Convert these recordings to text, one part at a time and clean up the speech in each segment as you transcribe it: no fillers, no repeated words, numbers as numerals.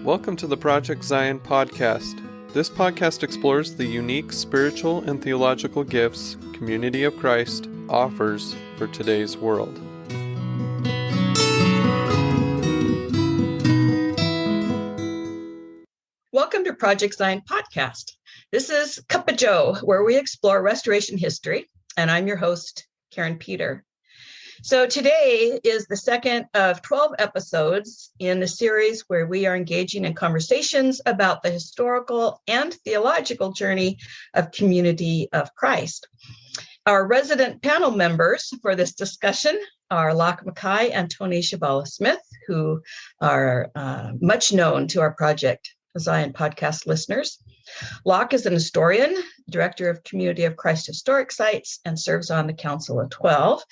Welcome to the Project Zion podcast. This podcast explores the unique spiritual and theological gifts Community of Christ offers for today's world. Welcome to Project Zion podcast. This is Cuppa Joe, where we explore restoration history, and I'm your host, Karin Peter. So today is the second of 12 episodes in the series where we are engaging in conversations about the historical and theological journey of Community of Christ. Our resident panel members for this discussion are Mackay and Chvala-Smith, who are much known to our Project Zion podcast listeners. Locke is an historian, director of Community of Christ Historic Sites, and serves on the Council of 12.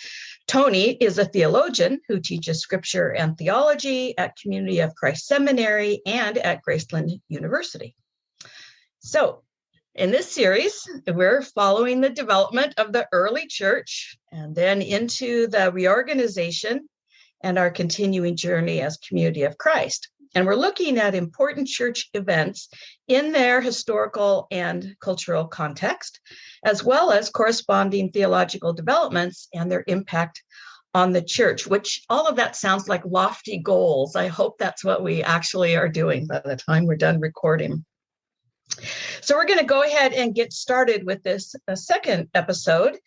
Tony is a theologian who teaches scripture and theology at Community of Christ Seminary and at Graceland University. So, in this series, we're following the development of the early church and then into the reorganization and our continuing journey as Community of Christ. And we're looking at important church events in their historical and cultural context, as well as corresponding theological developments and their impact on the church, which all of that sounds like lofty goals. I hope that's what we actually are doing by the time we're done recording. So we're going to go ahead and get started with this second episode.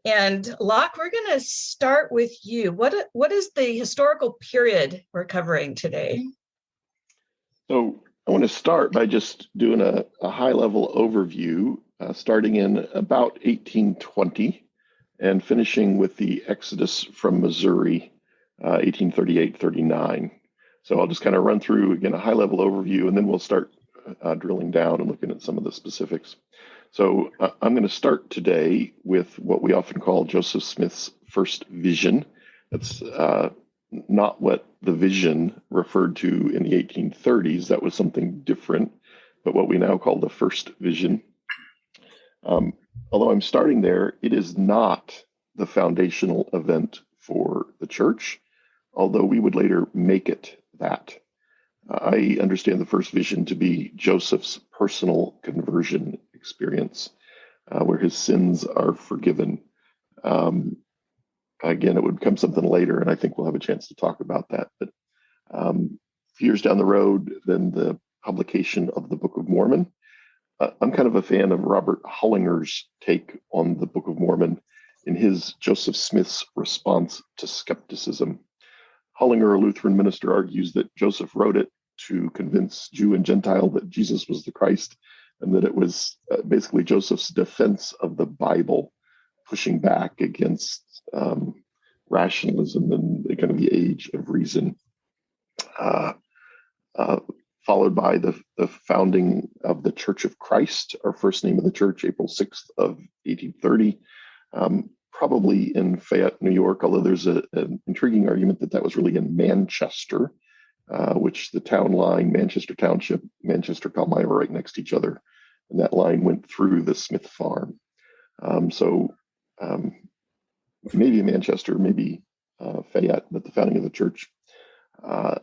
And Locke, we're going to start with you. What is the historical period we're covering today? So I want to start by just doing a high-level overview, starting in about 1820 and finishing with the Exodus from Missouri, 1838-39. So I'll just kind of run through, again, a high-level overview, and then we'll start drilling down and looking at some of the specifics. So I'm going to start today with what we often call Joseph Smith's first vision. That's not what the vision referred to in the 1830s. That was something different, but what we now call the first vision. Although I'm starting there, it is not the foundational event for the church, although we would later make it that. I understand the first vision to be Joseph's personal conversion experience, where his sins are forgiven. Again, it would become something later, and I think we'll have a chance to talk about that. But a few years down the road, then the publication of the Book of Mormon. I'm kind of a fan of Robert Hollinger's take on the Book of Mormon in his Joseph Smith's response to skepticism. Hollinger, a Lutheran minister, argues that Joseph wrote it to convince Jew and Gentile that Jesus was the Christ, and that it was basically Joseph's defense of the Bible, pushing back against rationalism and kind of the age of reason, followed by the founding of the Church of Christ, our first name of the church, April 6th of 1830, probably in Fayette, New York, although there's an intriguing argument that was really in Manchester, which the town line, Manchester Township, Manchester, Palmyra, right next to each other, and that line went through the Smith farm. Maybe Manchester, maybe Fayette, but the founding of the church.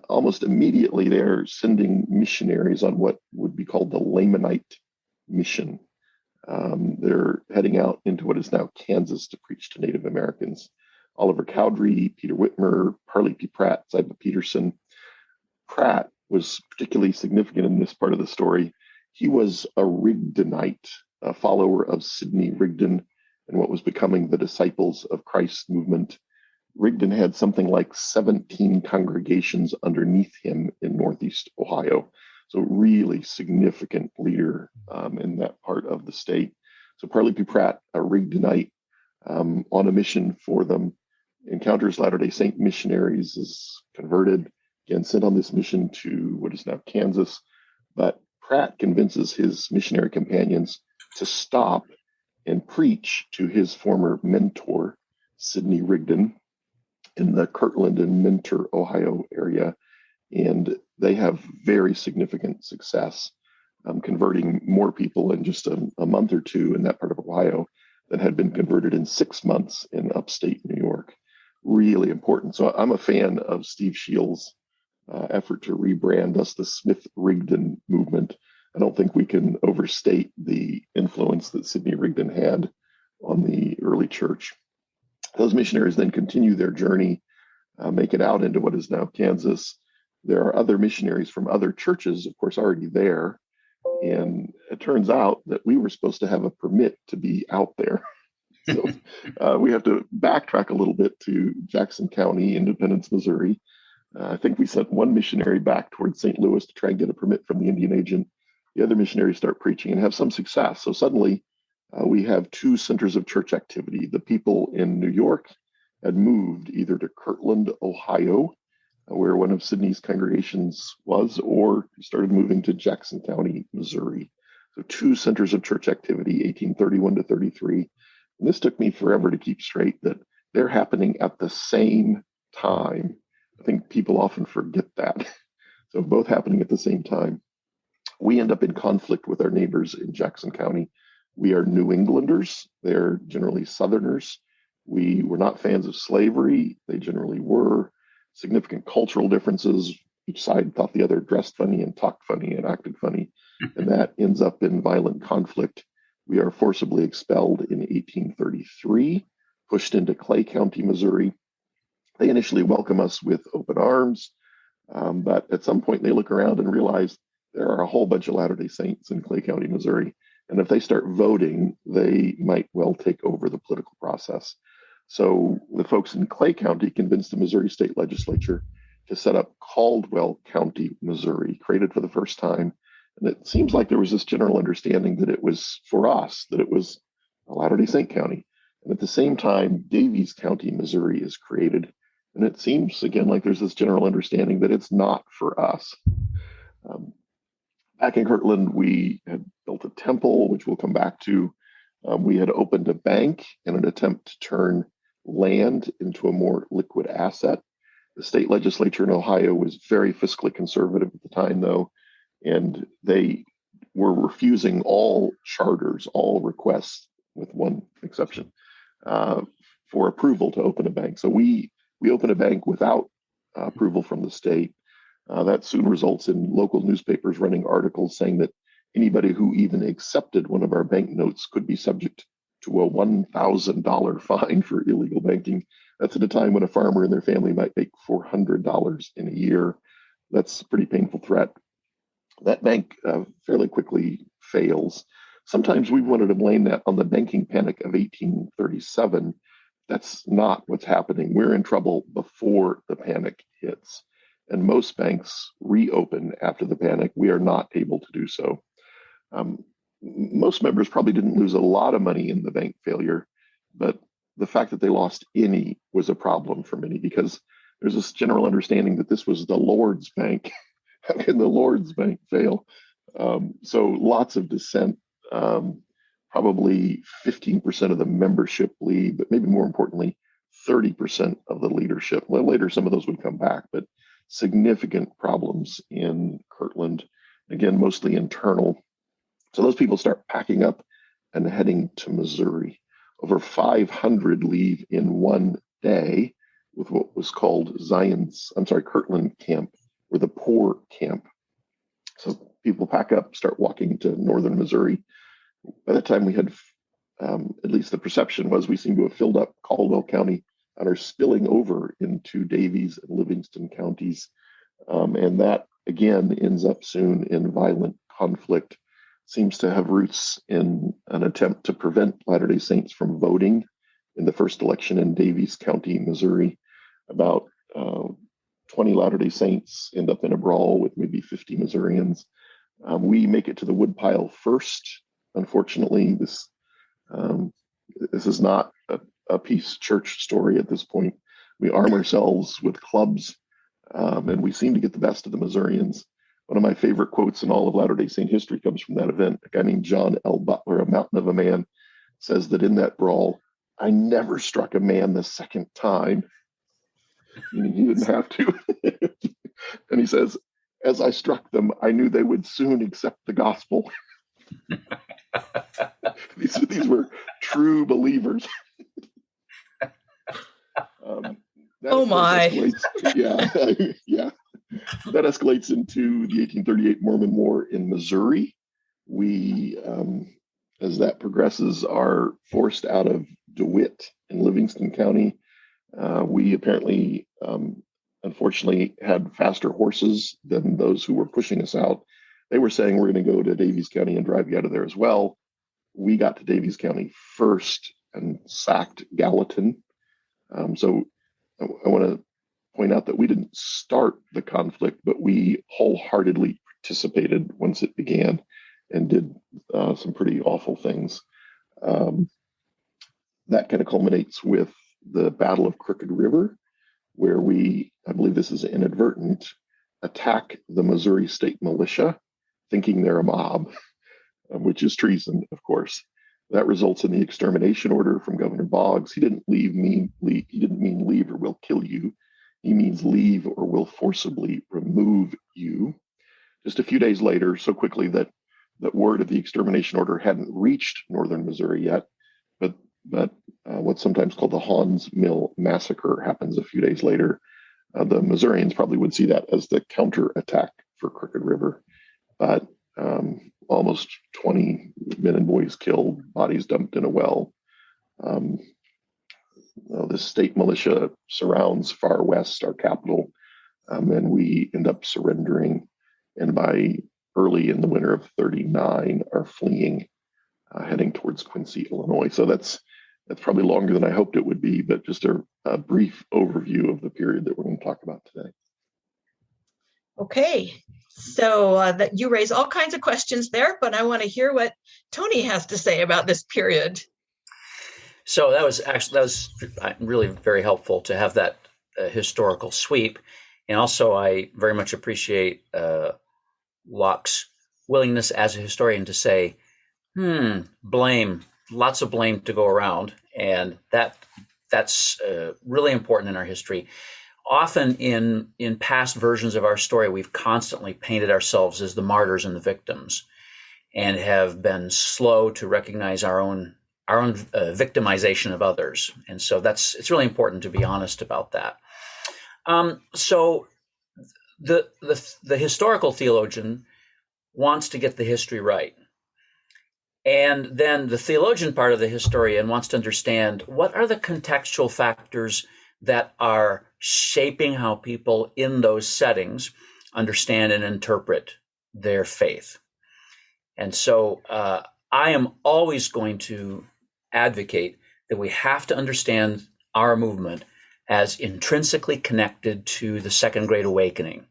Almost immediately, they're sending missionaries on what would be called the Lamanite mission. They're heading out into what is now Kansas to preach to Native Americans. Oliver Cowdery, Peter Whitmer, Parley P. Pratt, Ziba Peterson. Pratt was particularly significant in this part of the story. He was a Rigdonite, a follower of Sidney Rigdon, and what was becoming the Disciples of Christ movement. Rigdon had something like 17 congregations underneath him in Northeast Ohio. So really significant leader in that part of the state. So Parley P. Pratt, a Rigdonite, on a mission for them, encounters Latter-day Saint missionaries, is converted, again sent on this mission to what is now Kansas. But Pratt convinces his missionary companions to stop and preach to his former mentor, Sidney Rigdon, in the Kirtland and Missouri, Ohio area. And they have very significant success, converting more people in just a month or two in that part of Ohio than had been converted in 6 months in upstate New York. Really important. So I'm a fan of Steve Shields' effort to rebrand us the Smith-Rigdon movement. I don't think we can overstate the influence that Sidney Rigdon had on the early church. Those missionaries then continue their journey, make it out into what is now Kansas. There are other missionaries from other churches, of course, already there. And it turns out that we were supposed to have a permit to be out there. So we have to backtrack a little bit to Jackson County, Independence, Missouri. I think we sent one missionary back towards St. Louis to try and get a permit from the Indian agent. The other missionaries start preaching and have some success. So suddenly we have two centers of church activity. The people in New York had moved either to Kirtland, Ohio, where one of Sidney's congregations was, or started moving to Jackson County, Missouri. So two centers of church activity, 1831 to 33. And this took me forever to keep straight that they're happening at the same time. I think people often forget that. So both happening at the same time. We end up in conflict with our neighbors in Jackson County. We are New Englanders. They're generally Southerners. We were not fans of slavery. They generally were. Significant cultural differences. Each side thought the other dressed funny and talked funny and acted funny. And that ends up in violent conflict. We are forcibly expelled in 1833, pushed into Clay County, Missouri. They initially welcome us with open arms, but at some point they look around and realize there are a whole bunch of Latter-day Saints in Clay County, Missouri, and if they start voting, they might well take over the political process. So the folks in Clay County convinced the Missouri State Legislature to set up Caldwell County, Missouri, created for the first time. And it seems like there was this general understanding that it was for us, that it was a Latter-day Saint county. And at the same time, Daviess County, Missouri is created. And it seems, again, like there's this general understanding that it's not for us. Back in Kirtland, we had built a temple, which we'll come back to. We had opened a bank in an attempt to turn land into a more liquid asset. The state legislature in Ohio was very fiscally conservative at the time, though, and they were refusing all charters, all requests, with one exception, for approval to open a bank. So we opened a bank without approval from the state. That soon results in local newspapers running articles saying that anybody who even accepted one of our banknotes could be subject to a $1,000 fine for illegal banking. That's at a time when a farmer and their family might make $400 in a year. That's a pretty painful threat. That bank fairly quickly fails. Sometimes we wanted to blame that on the banking panic of 1837. That's not what's happening. We're in trouble before the panic hits. And most banks reopen after the panic. We are not able to do so. Most members probably didn't lose a lot of money in the bank failure, but the fact that they lost any was a problem for many, because there's this general understanding that this was the Lord's bank. How can the Lord's bank fail? So lots of dissent. Probably 15% of the membership leave, but maybe more importantly, 30% of the leadership. Well, later, some of those would come back, but significant problems in Kirtland, again, mostly internal. So those people start packing up and heading to Missouri. Over 500 leave in one day with what was called Kirtland Camp, or the poor camp. So people pack up, start walking to northern Missouri. By the time we had, at least the perception was, we seemed to have filled up Caldwell County and are spilling over into Daviess and Livingston counties. And that, again, ends up soon in violent conflict. Seems to have roots in an attempt to prevent Latter-day Saints from voting in the first election in Daviess County, Missouri. About 20 Latter-day Saints end up in a brawl with maybe 50 Missourians. We make it to the woodpile first. Unfortunately, this is not a peace church story at this point. We arm ourselves with clubs, and we seem to get the best of the Missourians. One of my favorite quotes in all of Latter-day Saint history comes from that event. A guy named John L. Butler, a mountain of a man, says that in that brawl, I never struck a man the second time. Meaning he didn't have to. And he says, as I struck them, I knew they would soon accept the gospel. These were true believers. Oh my! Yeah, yeah. that escalates into the 1838 Mormon War in Missouri. We, as that progresses, are forced out of DeWitt in Livingston County. We apparently, unfortunately, had faster horses than those who were pushing us out. They were saying we're going to go to Daviess County and drive you out of there as well. We got to Daviess County first and sacked Gallatin. So I want to point out that we didn't start the conflict, but we wholeheartedly participated once it began and did some pretty awful things. That kind of culminates with the Battle of Crooked River, where we, I believe this is inadvertent, attack the Missouri State Militia, thinking they're a mob, which is treason, of course. That results in the extermination order from Governor Boggs. He didn't mean leave or we'll kill you. He means leave or we'll forcibly remove you. Just a few days later, so quickly that word of the extermination order hadn't reached northern Missouri yet, but what's sometimes called the Haun's Mill Massacre happens a few days later. The Missourians probably would see that as the counterattack for Crooked River, but almost 20 men and boys killed, bodies dumped in a well. The state militia surrounds Far West, our capital, and we end up surrendering. And by early in the winter of 39, are fleeing, heading towards Quincy, Illinois. So that's probably longer than I hoped it would be, but just a brief overview of the period that we're going to talk about today. Okay, so that you raise all kinds of questions there, but I want to hear what Tony has to say about this period. So that was really very helpful to have that historical sweep, and also I very much appreciate Locke's willingness as a historian to say, blame, lots of blame to go around, and that's really important in our history. Often in past versions of our story, we've constantly painted ourselves as the martyrs and the victims, and have been slow to recognize our own victimization of others. And so it's really important to be honest about that. So the historical theologian wants to get the history right. And then the theologian part of the historian wants to understand what are the contextual factors that are shaping how people in those settings understand and interpret their faith. And so I am always going to advocate that we have to understand our movement as intrinsically connected to the Second Great Awakening,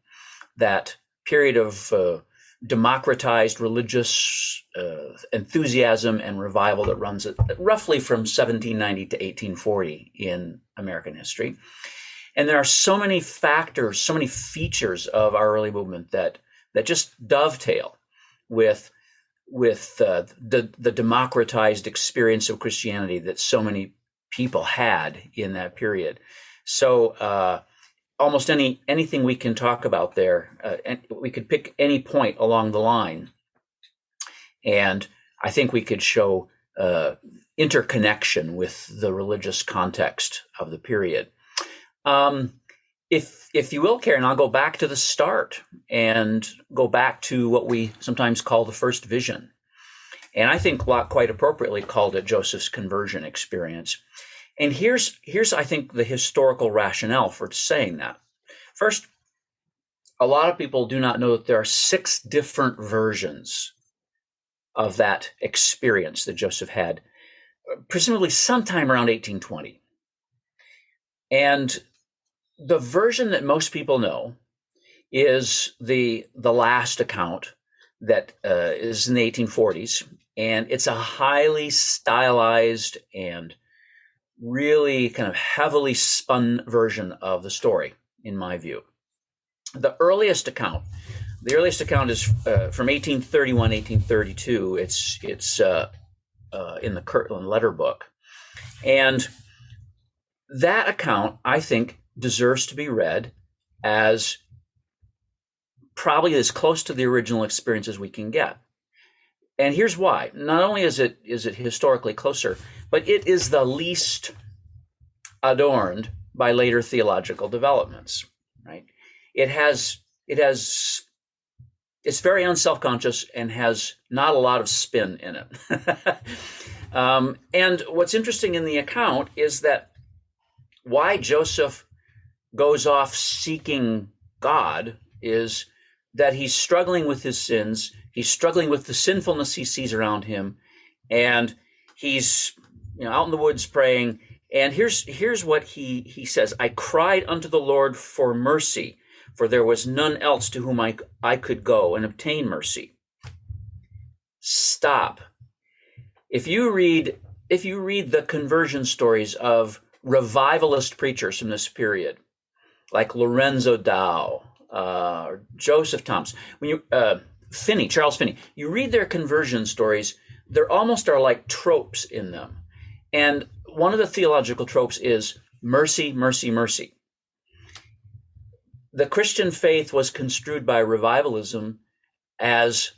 that period of democratized religious enthusiasm and revival that runs roughly from 1790 to 1840 in American history. And there are so many factors, so many features of our early movement that just dovetail with the democratized experience of Christianity that so many people had in that period. So almost anything we can talk about there, and we could pick any point along the line, and I think we could show interconnection with the religious context of the period. If you will, Karin, I'll go back to the start and go back to what we sometimes call the first vision. And I think Locke quite appropriately called it Joseph's conversion experience. And here's I think, the historical rationale for saying that. First, a lot of people do not know that there are 6 different versions of that experience that Joseph had, presumably sometime around 1820. And the version that most people know is the last account that is in the 1840s, and it's a highly stylized and really kind of heavily spun version of the story, in my view. The earliest account is from 1831, 1832. It's in the Kirtland letter book, and that account, I think, deserves to be read as probably as close to the original experience as we can get. And here's why. Not only is it historically closer, but it is the least adorned by later theological developments, right? It has it's very unselfconscious and has not a lot of spin in it. And what's interesting in the account is that why Joseph goes off seeking God is that he's struggling with his sins. He's struggling with the sinfulness he sees around him. And he's out in the woods praying. And here's what he says. I cried unto the Lord for mercy, for there was none else to whom I could go and obtain mercy. Stop. If you read the conversion stories of revivalist preachers from this period, like Lorenzo Dow, or Joseph Thompson, when you Charles Finney, you read their conversion stories, there almost are like tropes in them. And one of the theological tropes is mercy, mercy, mercy. The Christian faith was construed by revivalism as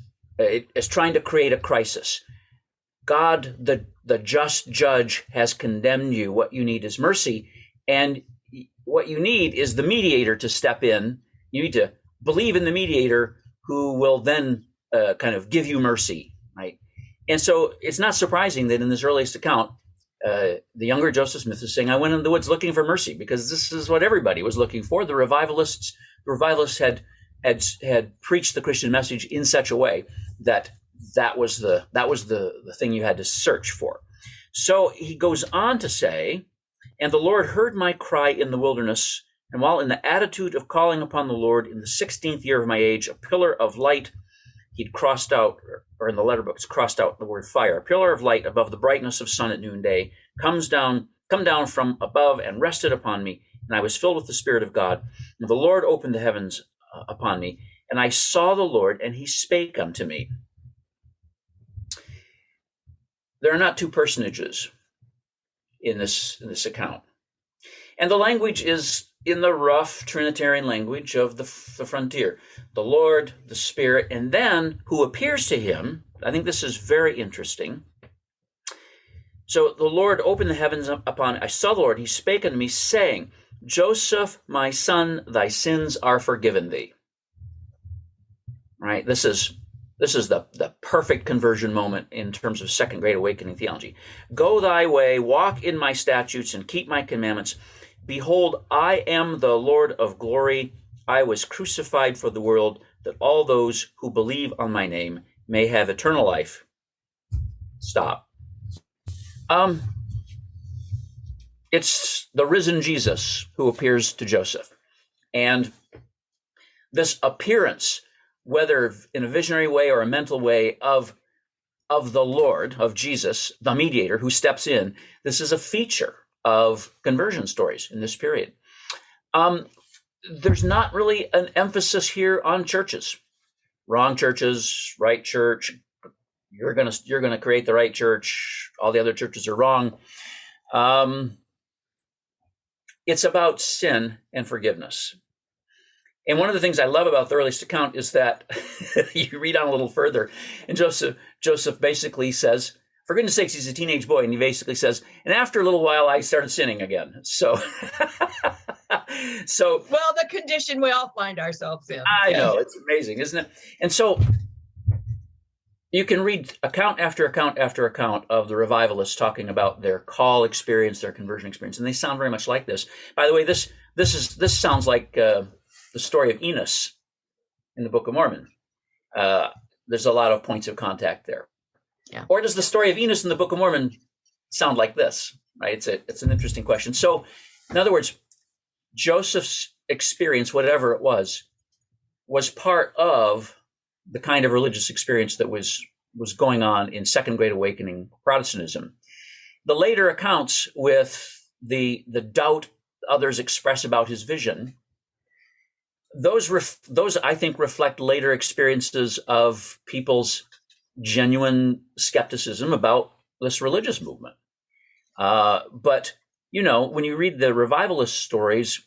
trying to create a crisis. God, the just judge, has condemned you. What you need is mercy. And what you need is the mediator to step in. You need to believe in the mediator who will then kind of give you mercy, right? And so it's not surprising that in this earliest account, the younger Joseph Smith is saying, I went in the woods looking for mercy, because this is what everybody was looking for. The revivalists had preached the Christian message in such a way that was the thing you had to search for. So he goes on to say, and the Lord heard my cry in the wilderness, and while in the attitude of calling upon the Lord in the 16th year of my age, a pillar of light, he'd crossed out, or in the letter books, crossed out the word fire, a pillar of light above the brightness of sun at noonday, come down from above and rested upon me, and I was filled with the Spirit of God. And the Lord opened the heavens upon me, and I saw the Lord, and he spake unto me. There are not two personages in this account. And the language is in the rough Trinitarian language of the frontier. The Lord, the Spirit, and then who appears to him. I think this is very interesting. So the Lord opened the heavens upon, I saw the Lord, he spake unto me, saying, Joseph, my son, thy sins are forgiven thee. Right? This is the perfect conversion moment in terms of second great awakening theology. Go thy way, walk in my statutes, and keep my commandments. Behold, I am the Lord of glory. I was crucified for the world, that all those who believe on my name may have eternal life. Stop. It's the risen Jesus who appears to Joseph. And this appearance, whether in a visionary way or a mental way, of the Lord, of Jesus, the mediator who steps in, this is a feature of conversion stories in this period. There's not really an emphasis here on churches. Wrong churches, right church. You're gonna create the right church. All the other churches are wrong. It's about sin and forgiveness. And one of the things I love about the earliest account is that you read on a little further, and Joseph basically says, for goodness sakes, he's a teenage boy, and he basically says, and after a little while, I started sinning again. So, well, the condition we all find ourselves in. I know, it's amazing, isn't it? And so you can read account after account after account of the revivalists talking about their call experience, their conversion experience, and they sound very much like this. By the way, this sounds like the story of Enos in the Book of Mormon. There's a lot of points of contact there. Yeah. Or does the story of Enos in the Book of Mormon sound like this? Right? It's an interesting question. So, in other words, Joseph's experience, whatever it was part of the kind of religious experience that was going on in Second Great Awakening Protestantism. The later accounts with the doubt others express about his vision, those I think reflect later experiences of people's genuine skepticism about this religious movement. But, when you read the revivalist stories,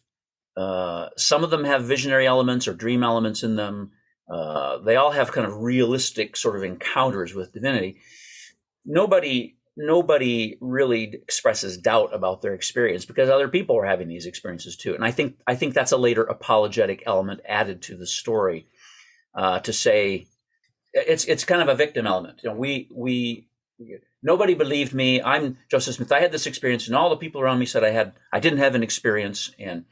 some of them have visionary elements or dream elements in them. They all have kind of realistic sort of encounters with divinity. Nobody nobody really expresses doubt about their experience because other people are having these experiences too. And I think that's a later apologetic element added to the story, to say it's kind of a victim element. We nobody believed me. I'm Joseph Smith. I had this experience, and all the people around me said I didn't have an experience. And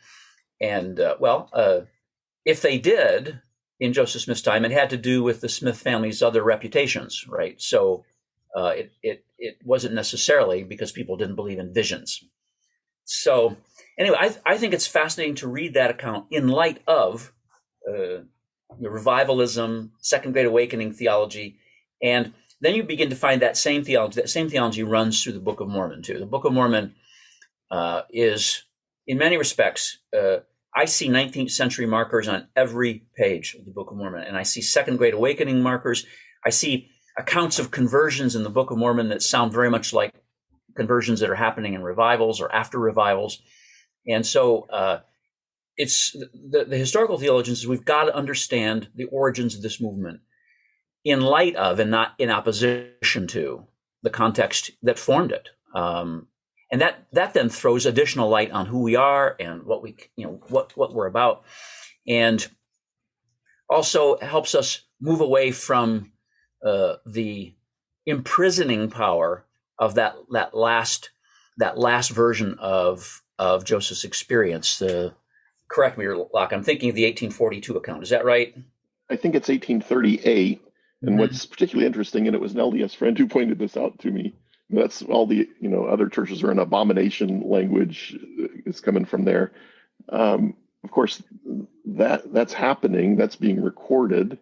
if they did in Joseph Smith's time, it had to do with the Smith family's other reputations, right? So it wasn't necessarily because people didn't believe in visions. So anyway, I think it's fascinating to read that account in light of the revivalism, Second Great Awakening theology, and then you begin to find that same theology. That same theology runs through the Book of Mormon too. The Book of Mormon is, in many respects, I see 19th century markers on every page of the Book of Mormon, and I see Second Great Awakening markers. I see accounts of conversions in the Book of Mormon that sound very much like conversions that are happening in revivals or after revivals. And so it's the historical theologians, we've got to understand the origins of this movement in light of and not in opposition to the context that formed it. And that then throws additional light on who we are and what what we're about, and also helps us move away from the imprisoning power of that last version of Joseph's experience. Correct me, Locke, I'm thinking of the 1842 account. Is that right? I think it's 1830A. And what's particularly interesting, and it was an LDS friend who pointed this out to me, that's all the other churches are in abomination language is coming from there. Of course, that's happening. That's being recorded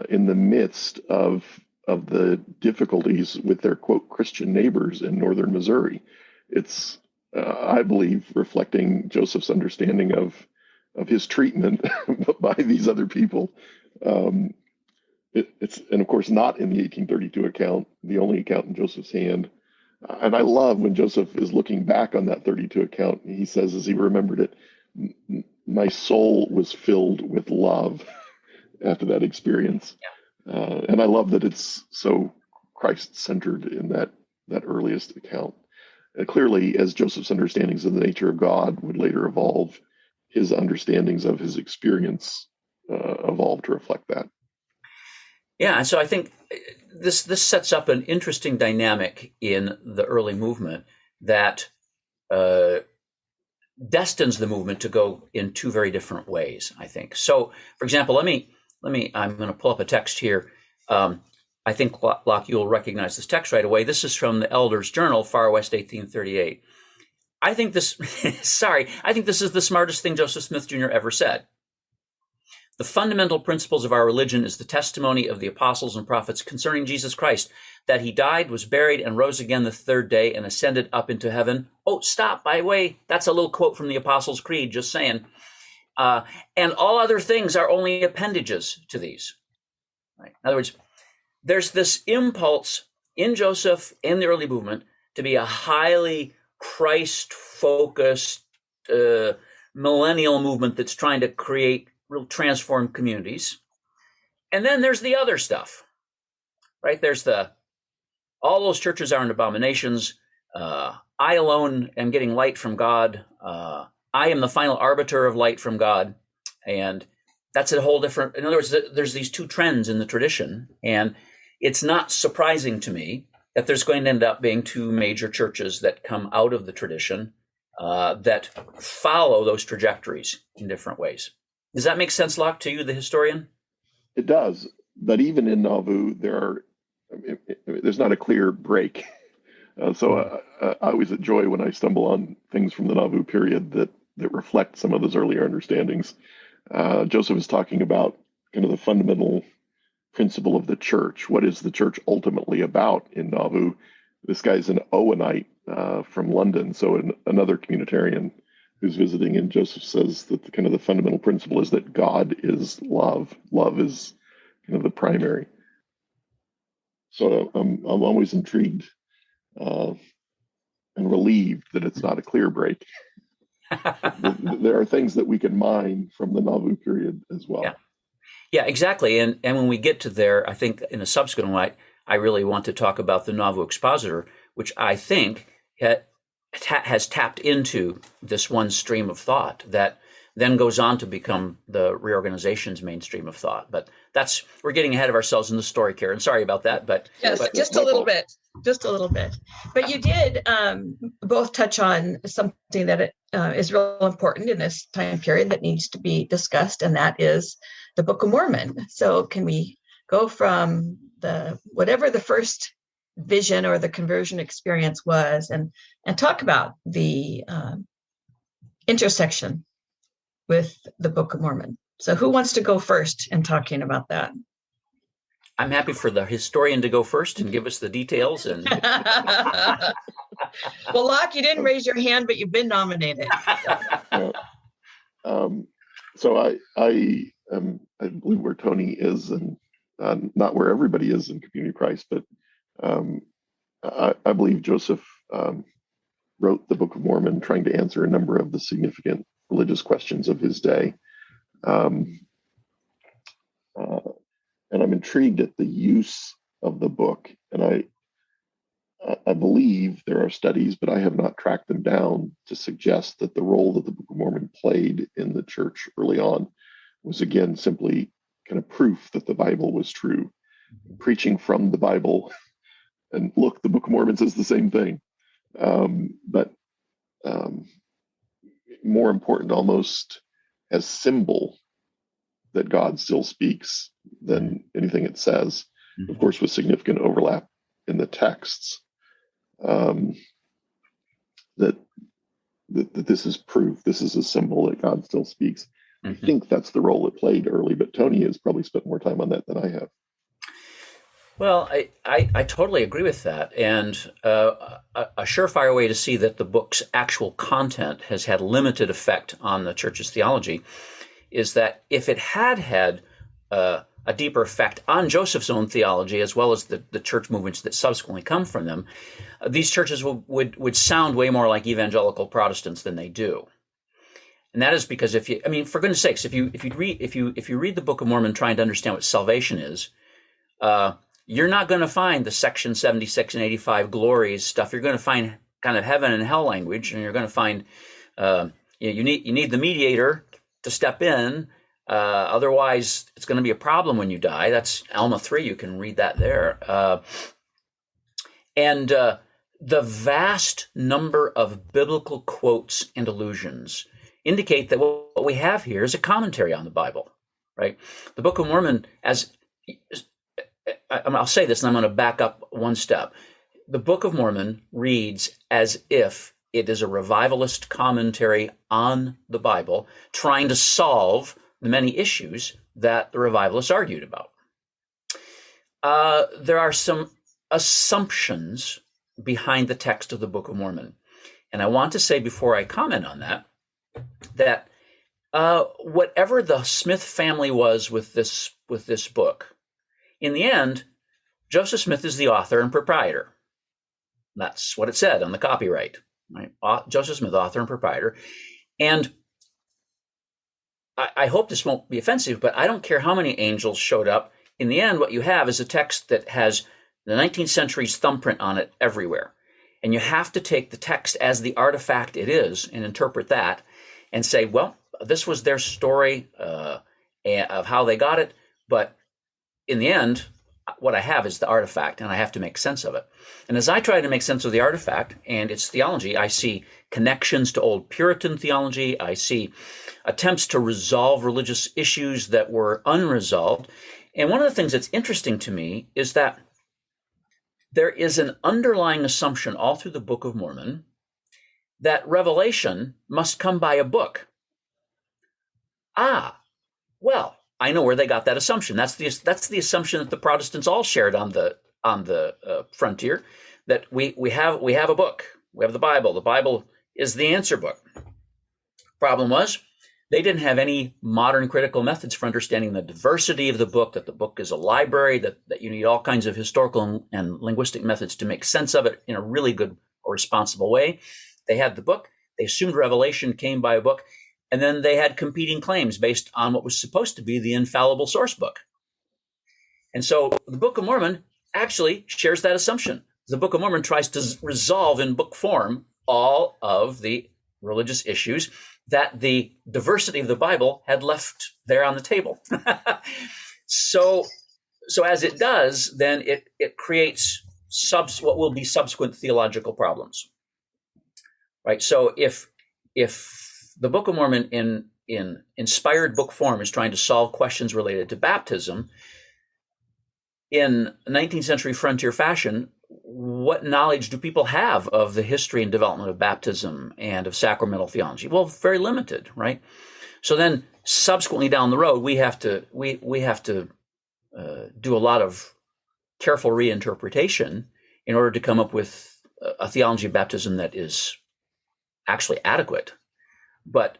in the midst of the difficulties with their quote Christian neighbors in northern Missouri. It's I believe reflecting Joseph's understanding of his treatment by these other people. It's and of course not in the 1832 account, the only account in Joseph's hand. And I love when Joseph is looking back on that 32 account, he says, as he remembered it, my soul was filled with love after that experience. Yeah. And I love that it's so Christ-centered in that earliest account. Clearly, as Joseph's understandings of the nature of God would later evolve, his understandings of his experience evolved to reflect that. Yeah, and so I think this sets up an interesting dynamic in the early movement that destines the movement to go in two very different ways, I think. So, for example, let me. I'm going to pull up a text here. I think, Locke, you'll recognize this text right away. This is from the Elders' Journal, Far West 1838. I think this is the smartest thing Joseph Smith Jr. ever said. The fundamental principles of our religion is the testimony of the apostles and prophets concerning Jesus Christ, that he died, was buried, and rose again the third day and ascended up into heaven. Oh, stop, by the way, that's a little quote from the Apostles' Creed, just saying. And all other things are only appendages to these. Right? In other words, there's this impulse in Joseph, in the early movement, to be a highly Christ-focused millennial movement that's trying to create real transformed communities. And then there's the other stuff, right? There's all those churches are in abominations. I alone am getting light from God. I am the final arbiter of light from God. And that's a whole different, in other words, there's these two trends in the tradition. And it's not surprising to me that there's going to end up being two major churches that come out of the tradition that follow those trajectories in different ways. Does that make sense, Locke, to you, the historian? It does. But even in Nauvoo, there's not a clear break. So I always enjoy when I stumble on things from the Nauvoo period that reflect some of those earlier understandings. Joseph is talking about kind of the fundamental principle of the church. What is the church ultimately about in Nauvoo? This guy's an Owenite from London, so another communitarian who's visiting, and Joseph says that the fundamental principle is that God is love. Love is kind of the primary. So I'm always intrigued and relieved that it's not a clear break. There are things that we can mine from the Nauvoo period as well. Yeah, exactly. And when we get to there, I think in a subsequent one, I really want to talk about the Nauvoo expositor, which I think has tapped into this one stream of thought that then goes on to become the reorganization's mainstream of thought. But we're getting ahead of ourselves in the story, Karin. Sorry about that, but just a little bit. But you did both touch on something that is real important in this time period that needs to be discussed, and that is the Book of Mormon. So can we go from whatever the first vision or the conversion experience was, and talk about the intersection with the Book of Mormon? So who wants to go first in talking about that? I'm happy for the historian to go first and give us the details. And well, Locke, you didn't raise your hand, but you've been nominated. So I believe where Tony is, and not where everybody is in Community of Christ, but I believe Joseph wrote the Book of Mormon trying to answer a number of the significant religious questions of his day. And I'm intrigued at the use of the book. And I believe there are studies, but I have not tracked them down to suggest that the role that the Book of Mormon played in the church early on was, again, simply kind of proof that the Bible was true, preaching from the Bible. And look, the Book of Mormon says the same thing. But more important, almost as symbol that God still speaks than anything it says, of course, with significant overlap in the texts, that this is proof, this is a symbol that God still speaks. I think that's the role it played early, but Tony has probably spent more time on that than I have. Well, I totally agree with that. And a surefire way to see that the book's actual content has had limited effect on the church's theology is that if it had a deeper effect on Joseph's own theology, as well as the church movements that subsequently come from them, these churches would sound way more like evangelical Protestants than they do. And that is because for goodness sakes, if you read the Book of Mormon trying to understand what salvation is, you're not going to find the section 76 and 85 glories stuff. You're going to find kind of heaven and hell language, and you're going to find you need the mediator to step in. Otherwise, it's going to be a problem when you die. That's Alma 3. You can read that there. And the vast number of biblical quotes and allusions indicate that what we have here is a commentary on the Bible, right? The Book of Mormon, I'll say this, and I'm going to back up one step. The Book of Mormon reads as if it is a revivalist commentary on the Bible, trying to solve the many issues that the revivalists argued about. There are some assumptions behind the text of the Book of Mormon. And I want to say before I comment on that whatever the Smith family was with this book, in the end, Joseph Smith is the author and proprietor. That's what it said on the copyright, right? Joseph Smith, author and proprietor. And I hope this won't be offensive, but I don't care how many angels showed up. In the end, what you have is a text that has the 19th century's thumbprint on it everywhere. And you have to take the text as the artifact it is and interpret that and say, well, this was their story of how they got it. But in the end, what I have is the artifact, and I have to make sense of it. And as I try to make sense of the artifact and its theology, I see connections to old Puritan theology. I see attempts to resolve religious issues that were unresolved. And one of the things that's interesting to me is that there is an underlying assumption all through the Book of Mormon that revelation must come by a book. Well, I know where they got that assumption. That's the assumption that the Protestants all shared on the frontier, that we have a book. We have the Bible. The Bible is the answer book. Problem was, they didn't have any modern critical methods for understanding the diversity of the book, that the book is a library, that you need all kinds of historical and linguistic methods to make sense of it in a really good or responsible way. They had the book. They assumed revelation came by a book. And then they had competing claims based on what was supposed to be the infallible source book. And so the Book of Mormon actually shares that assumption. the Book of Mormon tries to resolve in book form all of the religious issues that the diversity of the Bible had left there on the table. So as it does, then it creates what will be subsequent theological problems, right? So if the Book of Mormon in inspired book form is trying to solve questions related to baptism, in 19th century frontier fashion, what knowledge do people have of the history and development of baptism and of sacramental theology? Well, very limited, right? So then subsequently down the road, we have to do a lot of careful reinterpretation in order to come up with a theology of baptism that is actually adequate. But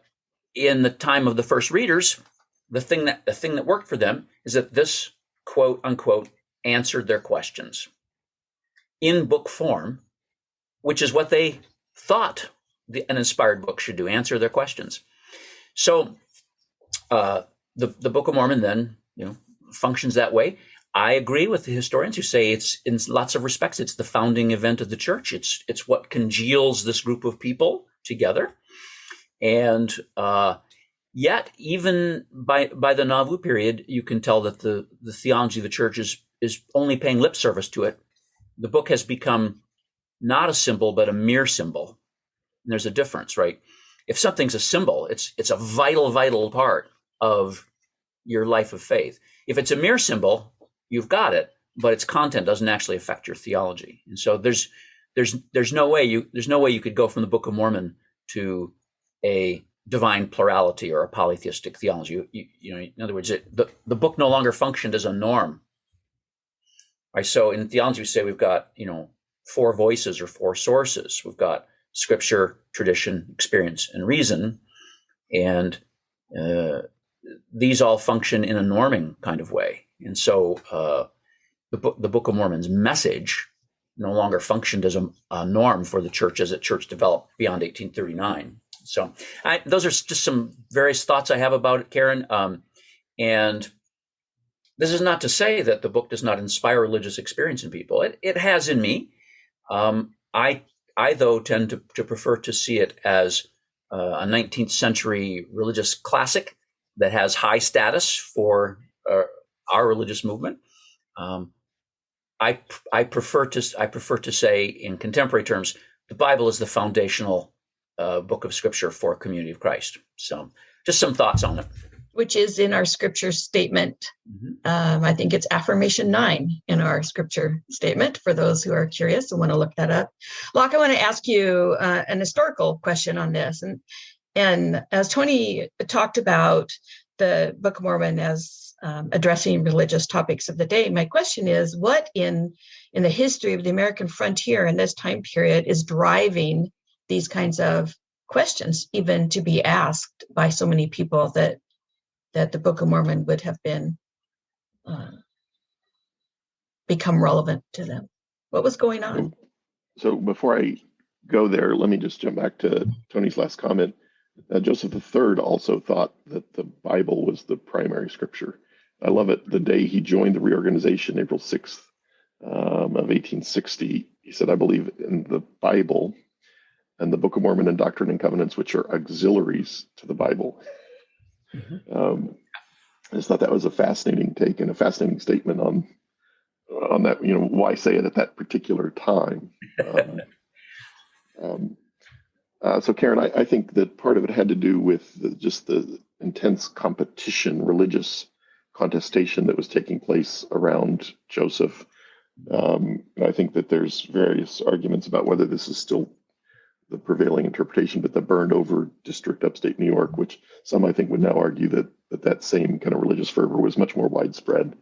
in the time of the first readers, the thing that worked for them is that this quote unquote answered their questions in book form, which is what they thought an inspired book should do, answer their questions. So the Book of Mormon then, functions that way. I agree with the historians who say it's, in lots of respects, it's the founding event of the church. It's what congeals this group of people together. And yet, even by the Nauvoo period, you can tell that the theology of the church is only paying lip service to it. The book has become not a symbol, but a mere symbol. And there's a difference, right? If something's a symbol, it's a vital part of your life of faith. If it's a mere symbol, you've got it, but its content doesn't actually affect your theology. And so there's no way you could go from the Book of Mormon to a divine plurality or a polytheistic theology. In other words, the book no longer functioned as a norm. Right? So in theology, we say we've got, 4 voices or 4 sources. We've got scripture, tradition, experience, and reason. And these all function in a norming kind of way. And so the Book of Mormon's message no longer functioned as a norm for the church as the church developed beyond 1839. So those are just some various thoughts I have about it, Karin. And this is not to say that the book does not inspire religious experience in people. It has in me. I though tend to prefer to see it as a 19th century religious classic that has high status for our religious movement. I prefer to say, in contemporary terms, the Bible is the foundational book of Scripture for a community of Christ. So, just some thoughts on it. Which is in our Scripture statement. Mm-hmm. I think it's affirmation 9 in our Scripture statement for those who are curious and want to look that up. Lachlan, I want to ask you an historical question on this, and as Tony talked about the Book of Mormon as addressing religious topics of the day, my question is, what in the history of the American frontier in this time period is driving these kinds of questions, even to be asked by so many people that the Book of Mormon would have been become relevant to them? What was going on? So before I go there, let me just jump back to Tony's last comment. Joseph III also thought that the Bible was the primary scripture. I love it. The day he joined the reorganization, April 6th of 1860, he said, "I believe in the Bible and the Book of Mormon and Doctrine and Covenants, which are auxiliaries to the Bible." Mm-hmm. I just thought that was a fascinating take and a fascinating statement on that, why say it at that particular time. So Karin, I think that part of it had to do with just the intense competition, religious contestation that was taking place around Joseph. And I think that there's various arguments about whether this is still the prevailing interpretation, but the burned over district upstate New York, which some I think would now argue that same kind of religious fervor was much more widespread,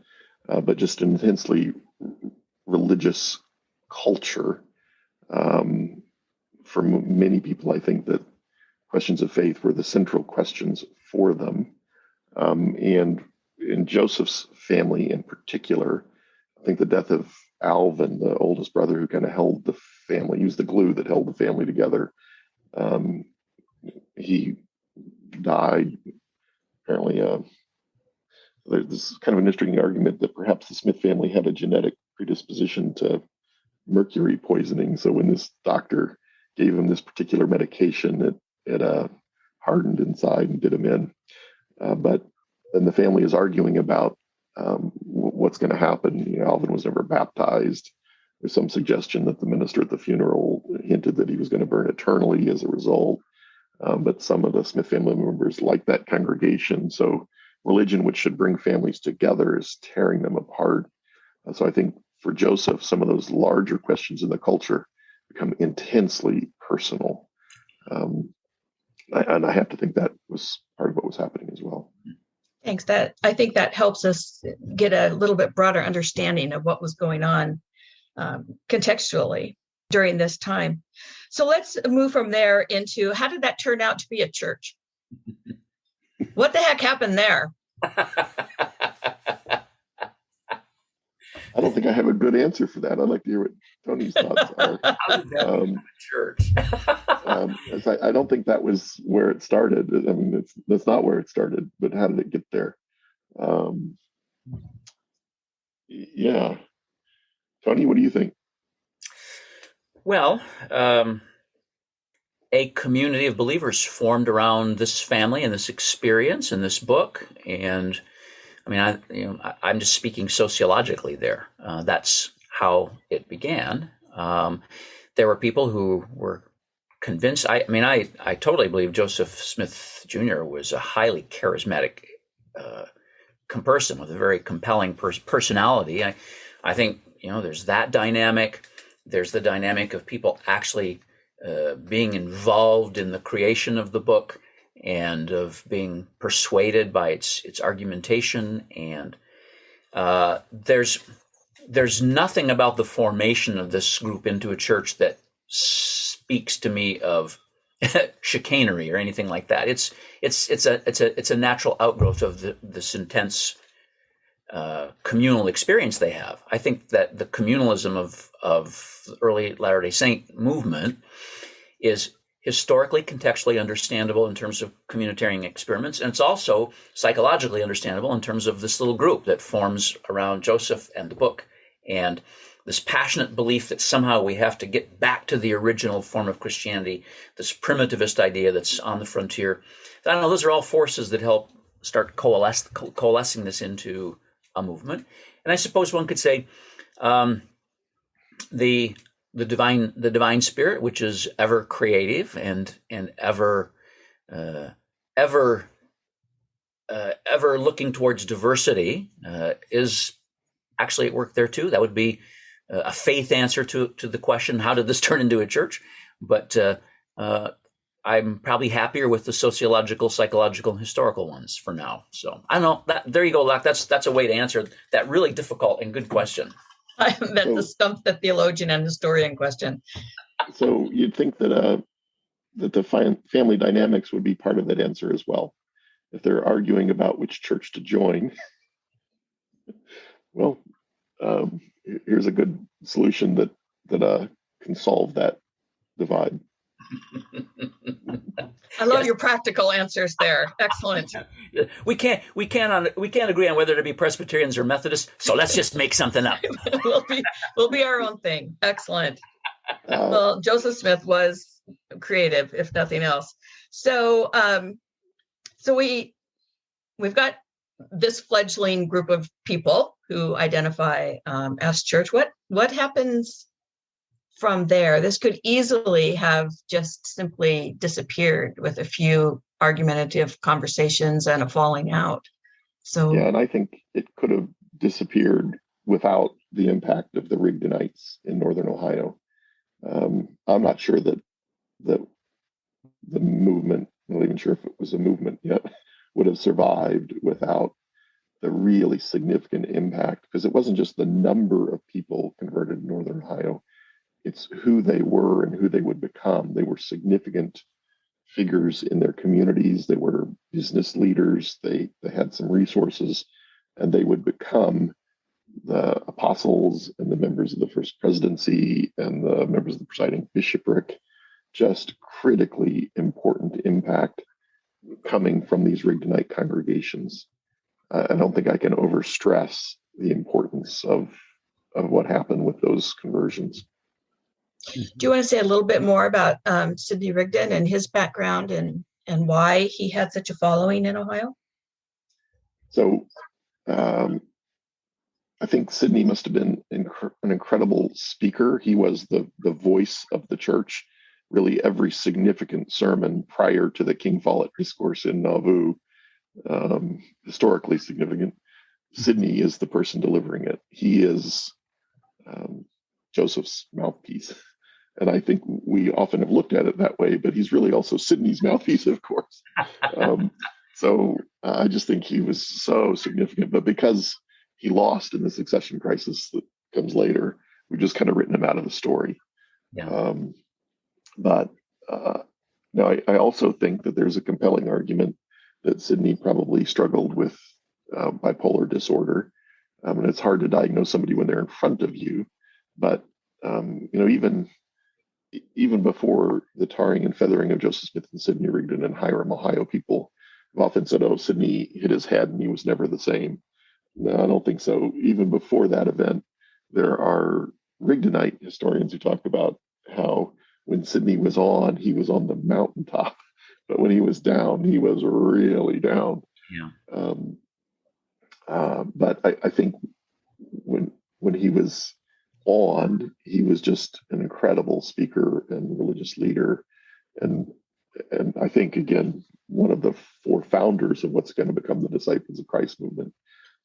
but just an intensely religious culture. For many people, I think that questions of faith were the central questions for them. And in Joseph's family in particular, I think the death of Alvin, the oldest brother who kind of held the family, used the glue that held the family together. He died. Apparently, there's kind of an interesting argument that perhaps the Smith family had a genetic predisposition to mercury poisoning. So when this doctor gave him this particular medication, it hardened inside and did him in. But then the family is arguing about what's going to happen. Alvin was never baptized. There's some suggestion that the minister at the funeral hinted that he was going to burn eternally as a result. But some of the Smith family members like that congregation. So religion, which should bring families together, is tearing them apart. So I think for Joseph, some of those larger questions in the culture become intensely personal. And I have to think that was part of what was happening as well. Thanks. I think that helps us get a little bit broader understanding of what was going on contextually during this time. So let's move from there into, how did that turn out to be a church? What the heck happened there? I don't think I have a good answer for that. I'd like to hear what Tony's thoughts are. How did that become a church? I don't think that was where it started. I mean, that's not where it started, but how did it get there? Yeah. Tony, what do you think? Well, a community of believers formed around this family and this experience and this book. And I mean, I'm just speaking sociologically there. That's how it began. There were people who were convinced. I totally believe Joseph Smith Jr. was a highly charismatic person with a very compelling personality. I think, there's that dynamic. There's the dynamic of people actually being involved in the creation of the book and of being persuaded by its argumentation. And there's nothing about the formation of this group into a church that speaks to me of chicanery or anything like that. It's a natural outgrowth of this intense communal experience they have. I think that the communalism of the early Latter-day Saint movement is historically, contextually understandable in terms of communitarian experiments, and it's also psychologically understandable in terms of this little group that forms around Joseph and the book, and this passionate belief that somehow we have to get back to the original form of Christianity, this primitivist idea that's on the frontier. I don't know, those are all forces that help start coalescing this into a movement. And I suppose one could say the divine spirit, which is ever creative and ever looking towards diversity, is actually at work there too. That would be a faith answer to the question, how did this turn into a church? But I'm probably happier with the sociological, psychological, and historical ones for now. So I don't know. There you go, Lach. That's a way to answer that really difficult and good question. I meant to stump the theologian and historian question. So you'd think that the family dynamics would be part of that answer as well. If they're arguing about which church to join, well, here's a good solution that can solve that divide. I love your practical answers there. Excellent. We can't agree on whether to be Presbyterians or Methodists, so let's just make something up. we'll be our own thing. Excellent. Well, Joseph Smith was creative, if nothing else. So we've got this fledgling group of people who identify as church. What happens from there? This could easily have just simply disappeared with a few argumentative conversations and a falling out. So yeah, and I think it could have disappeared without the impact of the Rigdonites in northern Ohio. I'm not sure that the movement, I'm not even sure if it was a movement yet, would have survived without the really significant impact, because it wasn't just the number of people converted in northern Ohio. It's who they were and who they would become. They were significant figures in their communities. They were business leaders. They had some resources, and they would become the apostles and the members of the first presidency and the members of the presiding bishopric. Just critically important impact coming from these Rigdonite congregations. I don't think I can overstress the importance of what happened with those conversions. Do you want to say a little bit more about Sidney Rigdon and his background and why he had such a following in Ohio? So I think Sidney must have been an incredible speaker. He was the voice of the church. Really, every significant sermon prior to the King Follett discourse in Nauvoo, historically significant, Sidney is the person delivering it. He is Joseph's mouthpiece. And I think we often have looked at it that way, but he's really also Sidney's mouthpiece, of course. So I just think he was so significant. But because he lost in the succession crisis that comes later, we've just kind of written him out of the story. Yeah. But no, I also think that there's a compelling argument that Sidney probably struggled with bipolar disorder. And it's hard to diagnose somebody when they're in front of you. But, even before the tarring and feathering of Joseph Smith and Sidney Rigdon in Hiram, Ohio, people have often said, oh, Sidney hit his head and he was never the same. No, I don't think so. Even before that event, there are Rigdonite historians who talk about how when Sidney was on, he was on the mountaintop, but when he was down, he was really down. Yeah. But I think when he was on, he was just an incredible speaker and religious leader, and I think again one of the four founders of what's going to become the Disciples of Christ movement.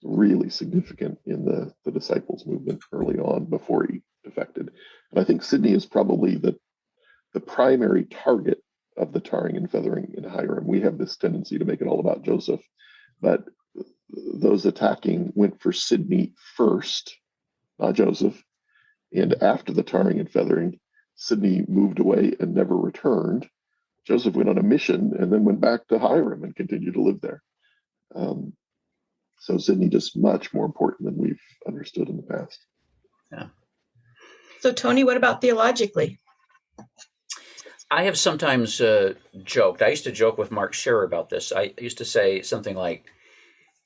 Really significant in the disciples movement early on before he defected. And I think Sidney is probably the primary target of the tarring and feathering in Hiram. We have this tendency to make it all about Joseph, but those attacking went for Sidney first, not Joseph. And after the tarring and feathering, Sidney moved away and never returned. Joseph went on a mission and then went back to Hiram and continued to live there. So Sidney just much more important than we've understood in the past. Yeah. So Tony, what about theologically? I have sometimes joked. I used to joke with Mark Scherer about this. I used to say something like,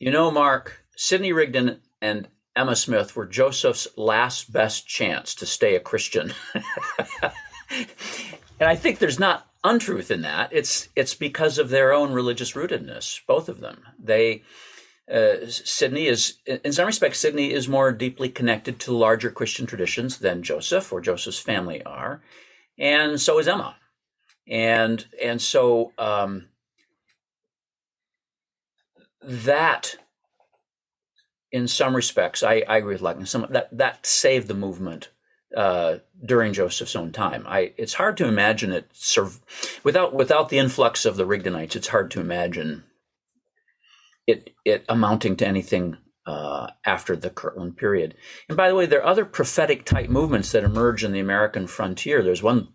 Mark, Sidney Rigdon and Emma Smith were Joseph's last best chance to stay a Christian. And I think there's not untruth in that. It's because of their own religious rootedness, both of them. Sidney is, in some respects, Sidney is more deeply connected to larger Christian traditions than Joseph or Joseph's family are. And so is Emma. And so that, in some respects, I agree with Lachlan, that saved the movement during Joseph's own time. It's hard to imagine it without the influx of the Rigdonites. It's hard to imagine it amounting to anything after the Kirtland period. And by the way, there are other prophetic type movements that emerge in the American frontier. There's one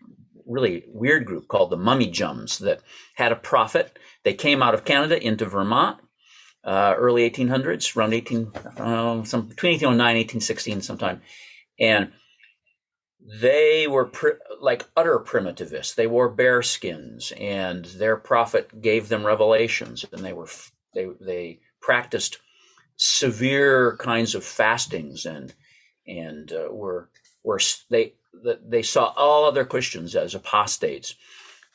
really weird group called the Mummy Jums that had a prophet. They came out of Canada into Vermont, early 1800s, around between 1809 and 1816 sometime. And they were like utter primitivists. They wore bear skins, and their prophet gave them revelations, and they practiced severe kinds of fastings, and they saw all other Christians as apostates.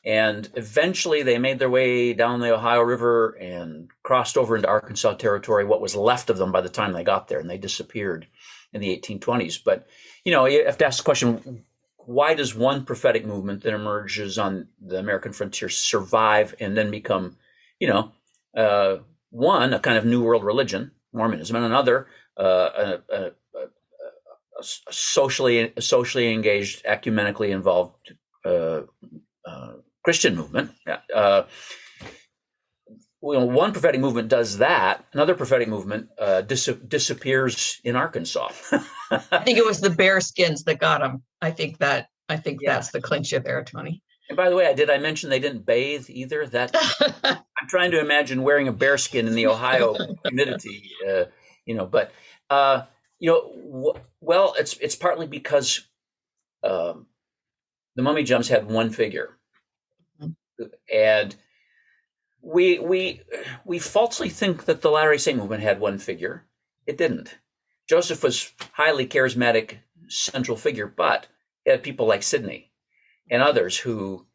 And eventually they made their way down the Ohio River and crossed over into Arkansas territory, what was left of them by the time they got there, and they disappeared in the 1820s. But, you have to ask the question, why does one prophetic movement that emerges on the American frontier survive and then become, one, a kind of New World religion, Mormonism, and another, a socially engaged, ecumenically involved Christian movement? One prophetic movement does that. Another prophetic movement disappears in Arkansas. I think it was the bear skins that got them. I think that's the clincher there, Tony. And by the way, did I mention they didn't bathe either? That I'm trying to imagine wearing a bear skin in the Ohio humidity. Well, it's partly because the Mummy Jums had one figure, and we falsely think that the Latter-day Saint movement had one figure. It didn't. Joseph was highly charismatic, central figure, but had people like Sidney and others who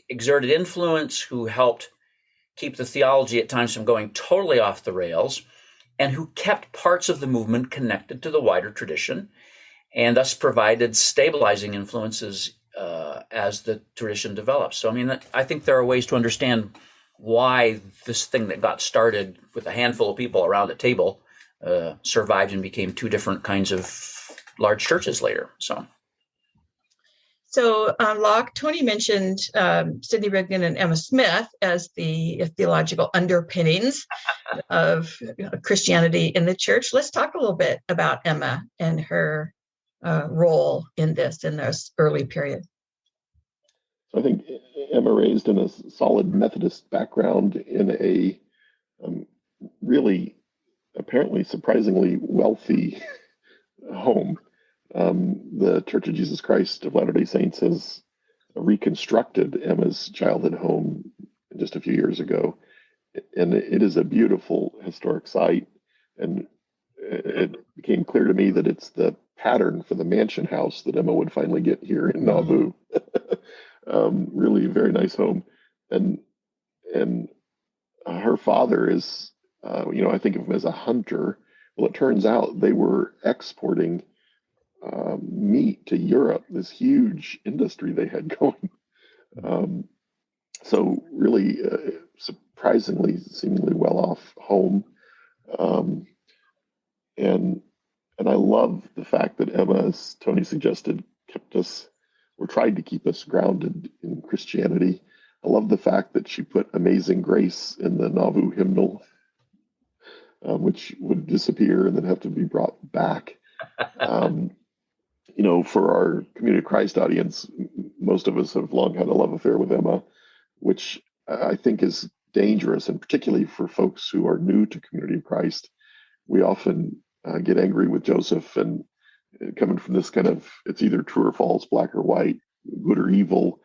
exerted influence, who helped keep the theology at times from going totally off the rails, and who kept parts of the movement connected to the wider tradition, and thus provided stabilizing influences as the tradition develops. So, I mean, I think there are ways to understand why this thing that got started with a handful of people around a table survived and became two different kinds of large churches later. So, Locke, Tony mentioned Sidney Rigdon and Emma Smith as the theological underpinnings of Christianity in the church. Let's talk a little bit about Emma and her role in this early period. So I think Emma raised in a solid Methodist background in a really, apparently surprisingly wealthy home. The Church of Jesus Christ of Latter-day Saints has reconstructed Emma's childhood home just a few years ago, and it is a beautiful historic site. And it became clear to me that it's the pattern for the mansion house that Emma would finally get here in Nauvoo. Really very nice home, and her father is, I think of him as a hunter. Well, it turns out they were exporting meat to Europe, this huge industry they had going. So really surprisingly, seemingly well-off home. And I love the fact that Emma, as Tony suggested, tried to keep us grounded in Christianity. I love the fact that she put Amazing Grace in the Nauvoo hymnal, which would disappear and then have to be brought back. For our Community of Christ audience, most of us have long had a love affair with Emma, which I think is dangerous, and particularly for folks who are new to Community of Christ. We often get angry with Joseph, and coming from this kind of, it's either true or false, black or white, good or evil,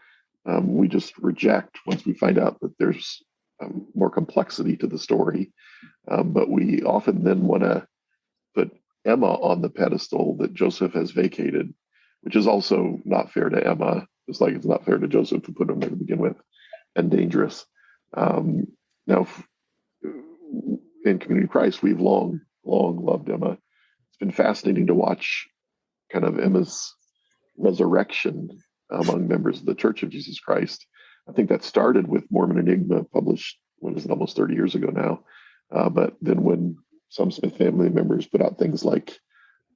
we just reject once we find out that there's more complexity to the story. But we often then want to put Emma on the pedestal that Joseph has vacated, which is also not fair to Emma, just like it's not fair to Joseph to put him there to begin with, and dangerous. Now, in Community of Christ, we've long loved Emma. It's been fascinating to watch kind of Emma's resurrection among members of the Church of Jesus Christ. I think that started with Mormon Enigma, published, almost 30 years ago now. But then when some Smith family members put out things like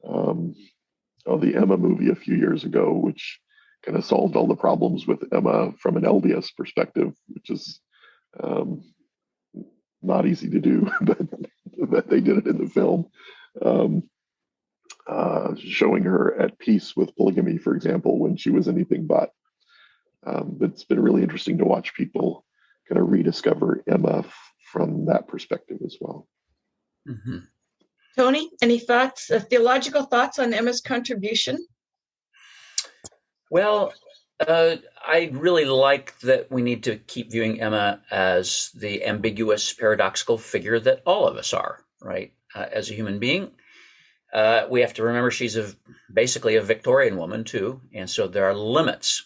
the Emma movie a few years ago, which kind of solved all the problems with Emma from an LDS perspective, which is not easy to do, but they did it in the film. Showing her at peace with polygamy, for example, when she was anything but. But it's been really interesting to watch people kind of rediscover Emma from that perspective as well. Mm-hmm. Tony, any thoughts, theological thoughts on Emma's contribution? Well, I really like that we need to keep viewing Emma as the ambiguous, paradoxical figure that all of us are, right? As a human being. We have to remember she's basically a Victorian woman too, and so there are limits.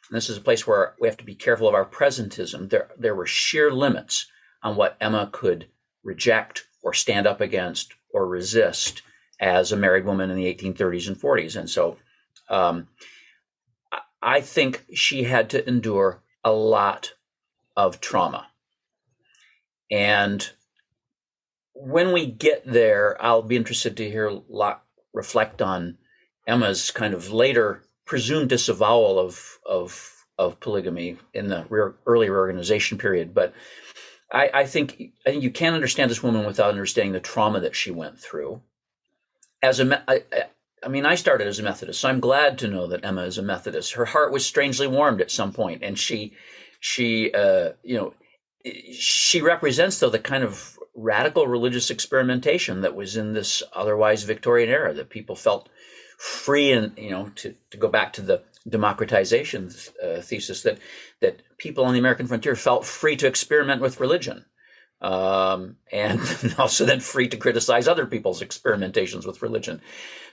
And this is a place where we have to be careful of our presentism. There were sheer limits on what Emma could reject or stand up against or resist as a married woman in the 1830s and 40s. And so I think she had to endure a lot of trauma. And when we get there, I'll be interested to hear Locke reflect on Emma's kind of later presumed disavowal of polygamy in the early reorganization period. But I think you can't understand this woman without understanding the trauma that she went through. I started as a Methodist, so I'm glad to know that Emma is a Methodist. Her heart was strangely warmed at some point, and she represents, though, the kind of radical religious experimentation that was in this otherwise Victorian era, that people felt free, and to go back to the democratization thesis, that people on the American frontier felt free to experiment with religion, and also then free to criticize other people's experimentations with religion.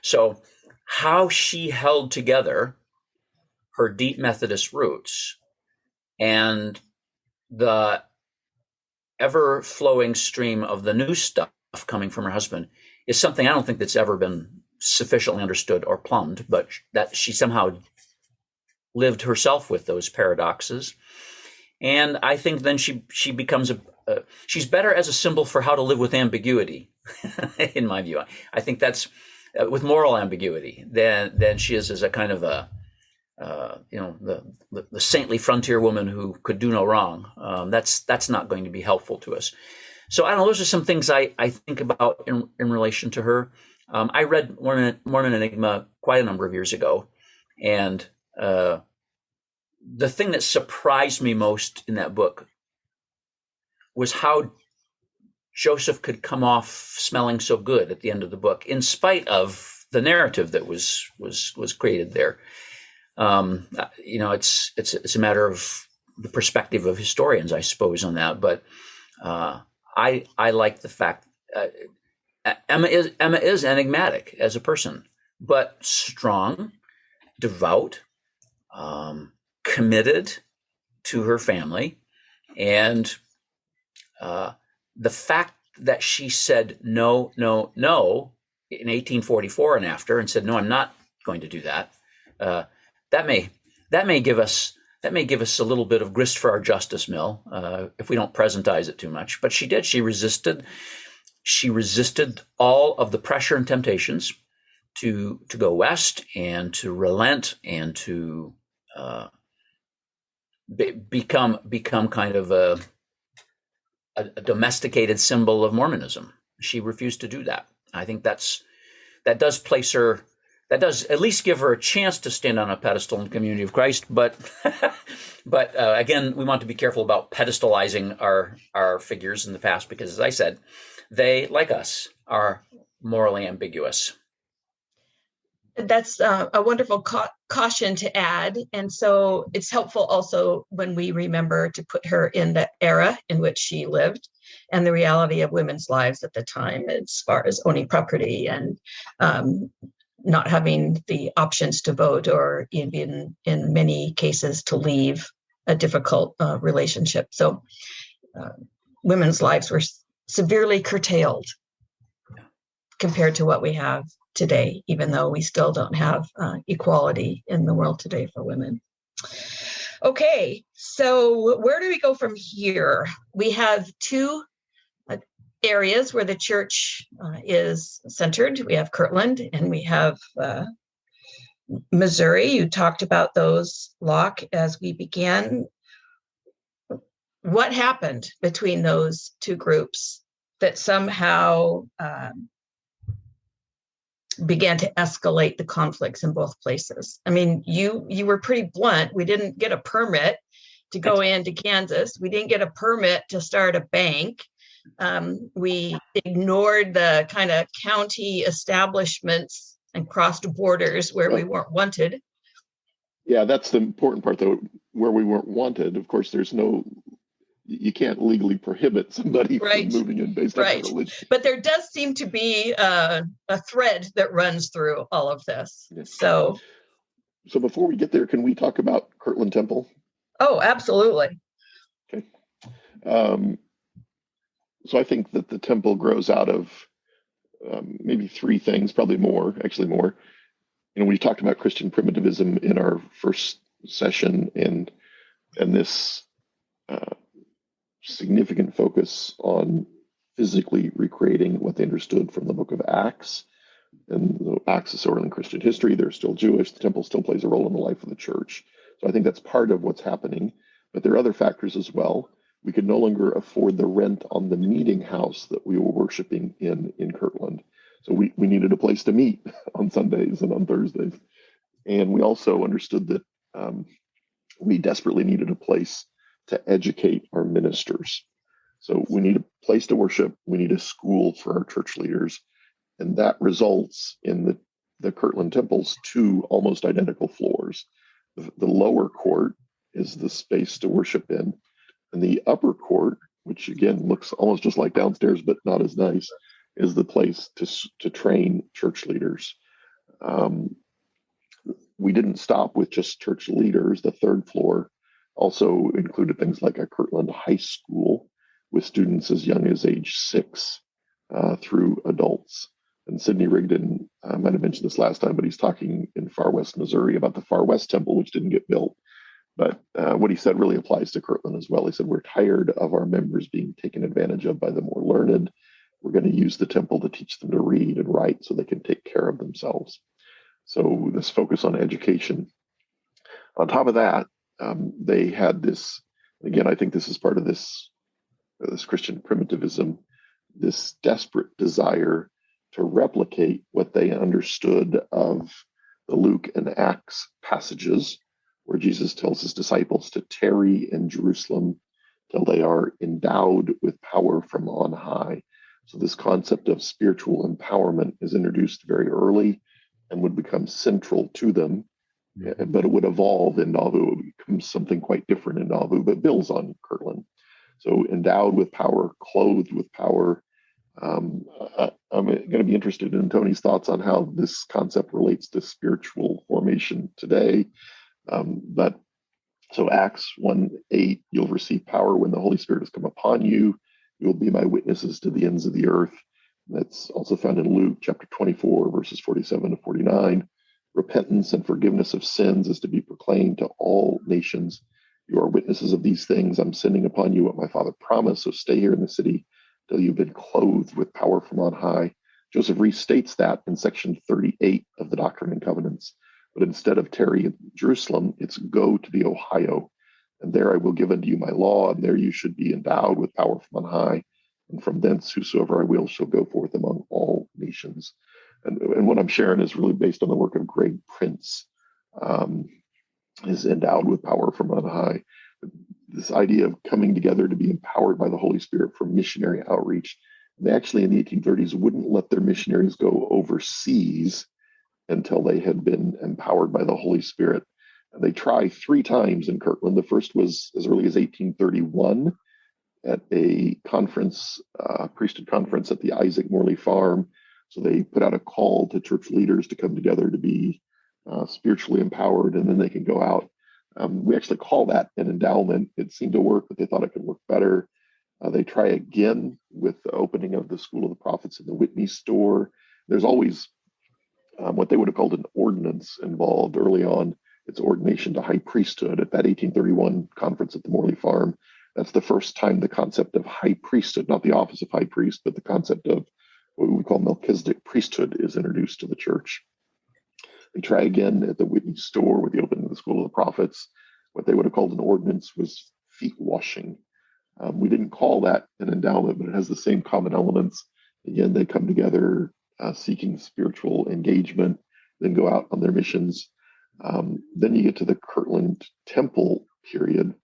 So how she held together her deep Methodist roots and the ever-flowing stream of the new stuff coming from her husband is something I don't think that's ever been sufficiently understood or plumbed, but that she somehow lived herself with those paradoxes. And I think then she becomes she's better as a symbol for how to live with ambiguity, in my view. I think that's with moral ambiguity than she is as a kind of a the saintly frontier woman who could do no wrong. That's not going to be helpful to us. So I don't know. Those are some things I think about in relation to her. I read Mormon Enigma quite a number of years ago, and the thing that surprised me most in that book was how Joseph could come off smelling so good at the end of the book, in spite of the narrative that was created there. It's a matter of the perspective of historians, I suppose, on that. But I like the fact Emma is enigmatic as a person, but strong, devout, committed to her family, and the fact that she said no in 1844 and after, and said, no, I'm not going to do that. That may give us a little bit of grist for our justice mill if we don't presentize it too much. But she did. She resisted all of the pressure and temptations to go west and to relent and to become kind of a domesticated symbol of Mormonism. She refused to do that. I think that does place her. That does at least give her a chance to stand on a pedestal in the community of Christ. But again, we want to be careful about pedestalizing our figures in the past, because, as I said, they, like us, are morally ambiguous. That's a wonderful caution to add. And so it's helpful also when we remember to put her in the era in which she lived and the reality of women's lives at the time, as far as owning property and not having the options to vote, or even in many cases to leave a difficult relationship. So women's lives were severely curtailed compared to what we have today, even though we still don't have equality in the world today for women. Okay, so where do we go from here? We have two areas where the church is centered. We have Kirtland and we have Missouri. You talked about those, Locke, as we began. What happened between those two groups that somehow began to escalate the conflicts in both places? I mean, you were pretty blunt. We didn't get a permit to go into Kansas. We didn't get a permit to start a bank. We ignored the kind of county establishments and crossed borders where we weren't wanted. Yeah, that's the important part, though. Where we weren't wanted, of course, you can't legally prohibit somebody from moving in based on religion. But there does seem to be a thread that runs through all of this. Yes. So before we get there, can we talk about Kirtland Temple? Oh, absolutely. Okay. So I think that the temple grows out of maybe three things, probably more. We talked about Christian primitivism in our first session, and this significant focus on physically recreating what they understood from the Book of Acts. And the Acts is early in Christian history. They're still Jewish. The temple still plays a role in the life of the church. So I think that's part of what's happening. But there are other factors as well. We could no longer afford the rent on the meeting house that we were worshiping in Kirtland. So we needed a place to meet on Sundays and on Thursdays. And we also understood that we desperately needed a place to educate our ministers. So we need a place to worship. We need a school for our church leaders. And that results in the Kirtland Temple's two almost identical floors. The lower court is the space to worship in. And the upper court, which again looks almost just like downstairs, but not as nice, is the place to train church leaders. The we didn't stop with just church leaders. The third floor also included things like a Kirtland high school with students as young as age 6 through adults. And Sidney Rigdon might have mentioned this last time, but he's talking in Far West Missouri about the Far West Temple, which didn't get built. But what he said really applies to Kirtland as well. He said, we're tired of our members being taken advantage of by the more learned. We're going to use the temple to teach them to read and write so they can take care of themselves. So this focus on education. On top of that, they had this, again, I think this is part of this Christian primitivism, this desperate desire to replicate what they understood of the Luke and Acts passages, where Jesus tells his disciples to tarry in Jerusalem till they are endowed with power from on high. So this concept of spiritual empowerment is introduced very early and would become central to them, but it would evolve in Nauvoo. It would become something quite different in Nauvoo, but builds on Kirtland. So endowed with power, clothed with power. I'm going to be interested in Tony's thoughts on how this concept relates to spiritual formation today. But so Acts 1:8, you'll receive power when the Holy Spirit has come upon you. You'll be my witnesses to the ends of the earth. That's also found in Luke chapter 24, verses 47 to 49. Repentance and forgiveness of sins is to be proclaimed to all nations. You are witnesses of these things. I'm sending upon you what my Father promised. So stay here in the city till you've been clothed with power from on high. Joseph restates that in section 38 of the Doctrine and Covenants. But instead of tarry in Jerusalem, it's go to the Ohio. And there I will give unto you my law, and there you should be endowed with power from on high. And from thence whosoever I will shall go forth among all nations. And what I'm sharing is really based on the work of Greg Prince, is endowed with power from on high. This idea of coming together to be empowered by the Holy Spirit for missionary outreach. And they actually in the 1830s wouldn't let their missionaries go overseas until they had been empowered by the Holy Spirit. And they try 3 times in Kirtland. The first was as early as 1831 at a conference, priesthood conference at the Isaac Morley Farm. So they put out a call to church leaders to come together to be spiritually empowered, and then they can go out. We actually call that an endowment. It seemed to work, but they thought it could work better. They try again with the opening of the School of the Prophets in the Whitney store. There's always what they would have called an ordinance involved early on. It's ordination to high priesthood at that 1831 conference at the Morley Farm. That's the first time the concept of high priesthood, not the office of high priest, but the concept of what we call Melchizedek priesthood is introduced to the church. They try again at the Whitney store with the opening of the School of the Prophets. What they would have called an ordinance was feet washing. We didn't call that an endowment, but it has the same common elements. Again, they come together seeking spiritual engagement, then go out on their missions. Then you get to the Kirtland Temple period.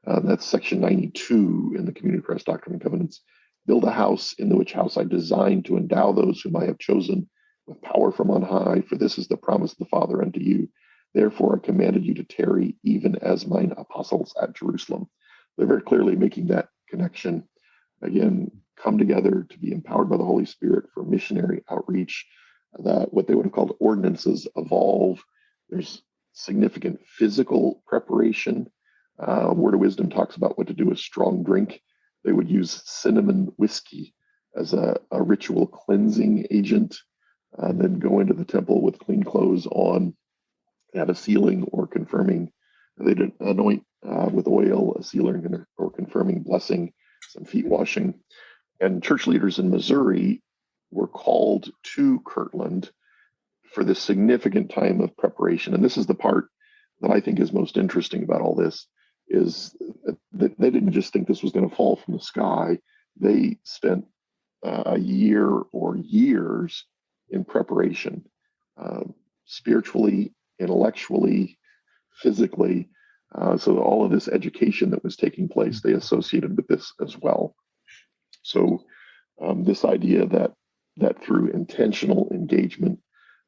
That's section 92 in the Community of Christ Doctrine and Covenants. Build a house in the which house I designed to endow those whom I have chosen with power from on high, for this is the promise of the Father unto you. Therefore I commanded you to tarry, even as mine apostles at Jerusalem. They're very clearly making that connection. Again, come together to be empowered by the Holy Spirit for missionary outreach. That what they would have called ordinances evolve. There's significant physical preparation. Word of Wisdom talks about what to do with strong drink. They would use cinnamon whiskey as a ritual cleansing agent, and then go into the temple with clean clothes on, have a sealing or confirming. They'd anoint with oil, a sealing or confirming blessing, some feet washing. And church leaders in Missouri were called to Kirtland for this significant time of preparation. And this is the part that I think is most interesting about all this, is that they didn't just think this was going to fall from the sky. They spent a year or years in preparation, spiritually, intellectually, physically. So all of this education that was taking place, they associated with this as well. So this idea that through intentional engagement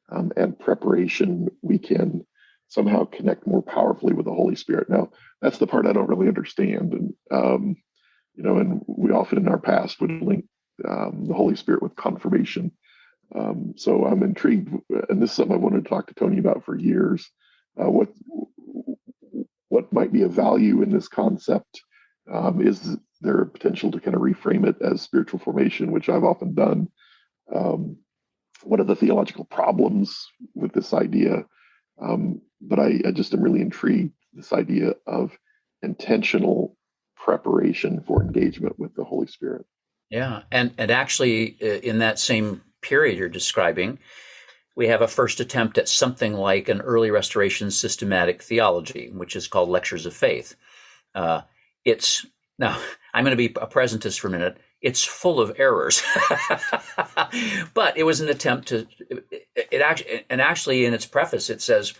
and preparation, we can somehow connect more powerfully with the Holy Spirit. Now, that's the part I don't really understand. And, and we often in our past would link the Holy Spirit with confirmation. So I'm intrigued, and this is something I wanted to talk to Tony about for years. what might be a value in this concept? Is there a potential to kind of reframe it as spiritual formation, which I've often done? What are the theological problems with this idea? But I just am really intrigued this idea of intentional preparation for engagement with the Holy Spirit. Yeah, and actually, in that same period you're describing, we have a first attempt at something like an early Restoration systematic theology, which is called Lectures of Faith. It's now I'm going to be a presentist for a minute. It's full of errors, but it was an attempt to. It actually in its preface it says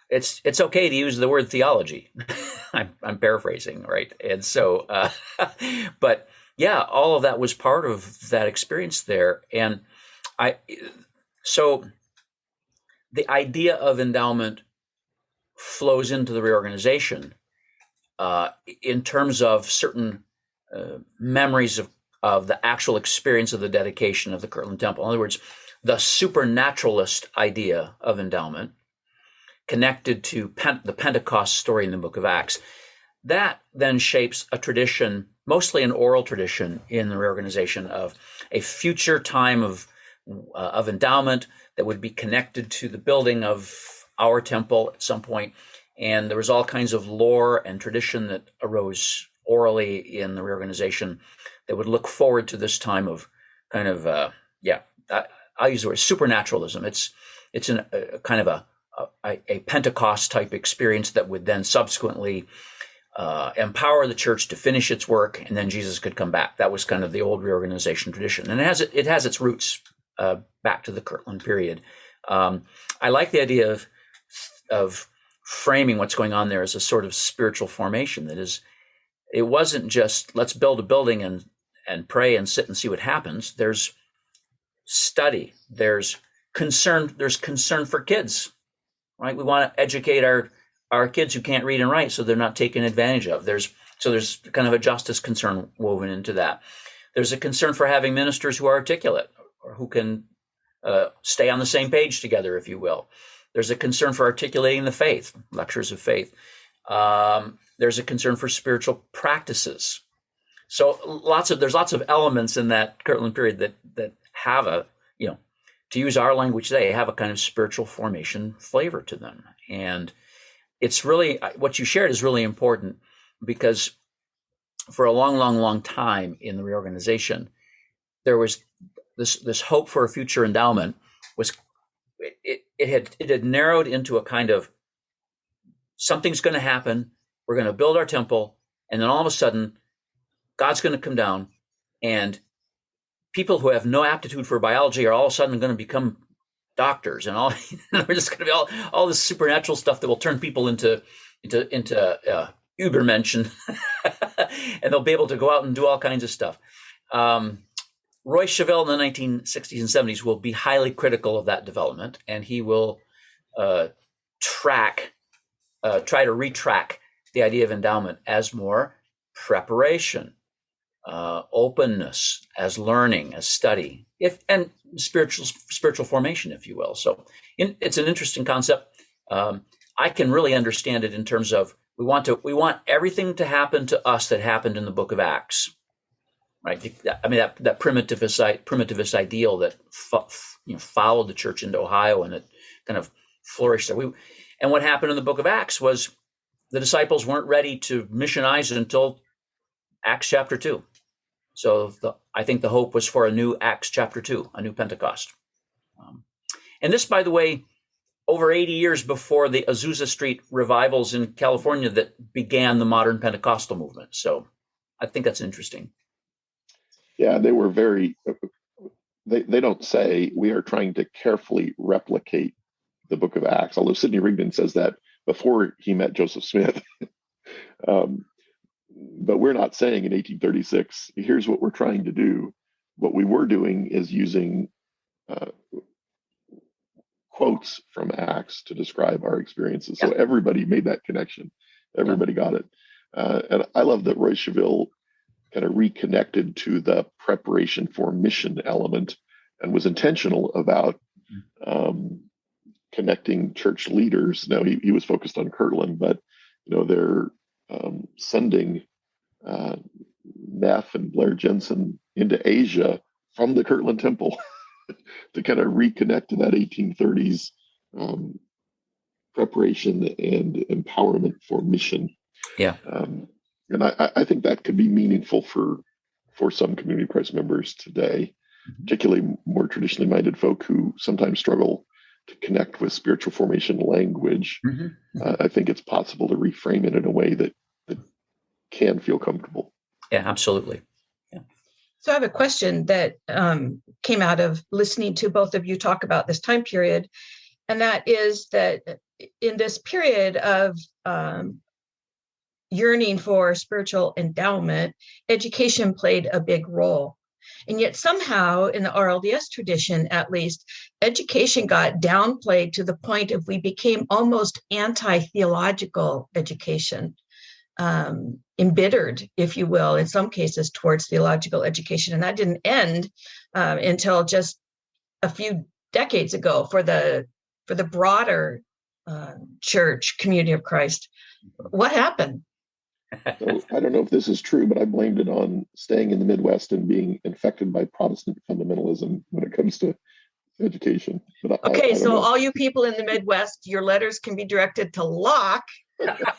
it's okay to use the word theology. I'm paraphrasing, right? And so, but yeah, all of that was part of that experience there, and so the idea of endowment flows into the reorganization in terms of certain memories of the actual experience of the dedication of the Kirtland Temple. In other words, the supernaturalist idea of endowment connected to the Pentecost story in the Book of Acts. That then shapes a tradition, mostly an oral tradition in the reorganization of a future time of endowment that would be connected to the building of our temple at some point. And there was all kinds of lore and tradition that arose orally in the reorganization that would look forward to this time of kind of, I'll use the word supernaturalism. It's a kind of a Pentecost type experience that would then subsequently empower the church to finish its work, and then Jesus could come back. That was kind of the old reorganization tradition, and it has its roots back to the Kirtland period. I like the idea of framing what's going on there as a sort of spiritual formation. That is, it wasn't just let's build a building and pray and sit and see what happens. There's study. There's concern for kids, right? We want to educate our kids who can't read and write so they're not taken advantage of. There's kind of a justice concern woven into that. There's a concern for having ministers who are articulate or who can stay on the same page together, if you will. There's a concern for articulating the faith, lectures of faith. There's a concern for spiritual practices. So there's lots of elements in that Kirtland period that have a, to use our language today, have a kind of spiritual formation flavor to them. And it's really, what you shared is really important, because for a long, long, long time in the reorganization, there was this hope for a future endowment it had narrowed into a kind of something's going to happen. We're going to build our temple, and then all of a sudden, God's going to come down, and people who have no aptitude for biology are all of a sudden going to become doctors, and all there's going to be all this supernatural stuff that will turn people into Übermenschen, and they'll be able to go out and do all kinds of stuff. Roy Chevelle in the 1960s and 70s will be highly critical of that development, and he will try to retrack the idea of endowment as more preparation, openness, as learning, as study, and spiritual formation, if you will. So it's an interesting concept. I can really understand it in terms of we want everything to happen to us that happened in the Book of Acts. Right, I mean that primitivist ideal that followed the church into Ohio, and it kind of flourished there. And what happened in the Book of Acts was the disciples weren't ready to missionize until Acts chapter 2. So I think the hope was for a new Acts chapter 2, a new Pentecost. And this, by the way, over 80 years before the Azusa Street revivals in California that began the modern Pentecostal movement. So I think that's interesting. Yeah, they were they don't say we are trying to carefully replicate the Book of Acts, although Sidney Rigdon says that before he met Joseph Smith. But we're not saying in 1836, here's what we're trying to do. What we were doing is using quotes from Acts to describe our experiences. So everybody made that connection. Everybody got it. And I love that Roy Chevelle kind of reconnected to the preparation for mission element and was intentional about connecting church leaders. Now he was focused on Kirtland, but they're sending Neff and Blair Jensen into Asia from the Kirtland Temple to kind of reconnect to that 1830s preparation and empowerment for mission. Yeah. And I think that could be meaningful for some Community of Christ members today, particularly more traditionally minded folk who sometimes struggle to connect with spiritual formation language. I think it's possible to reframe it in a way that can feel comfortable. Yeah, absolutely. Yeah. So I have a question that came out of listening to both of you talk about this time period, and that is that in this period of yearning for spiritual endowment, education played a big role. And yet somehow in the RLDS tradition, at least, education got downplayed to the point of we became almost anti-theological education, embittered, if you will, in some cases towards theological education. And that didn't end until just a few decades ago for the broader church, Community of Christ. What happened? So I don't know if this is true, but I blamed it on staying in the Midwest and being infected by Protestant fundamentalism when it comes to education. But okay, I so know. all you people in the Midwest, your letters can be directed to Locke,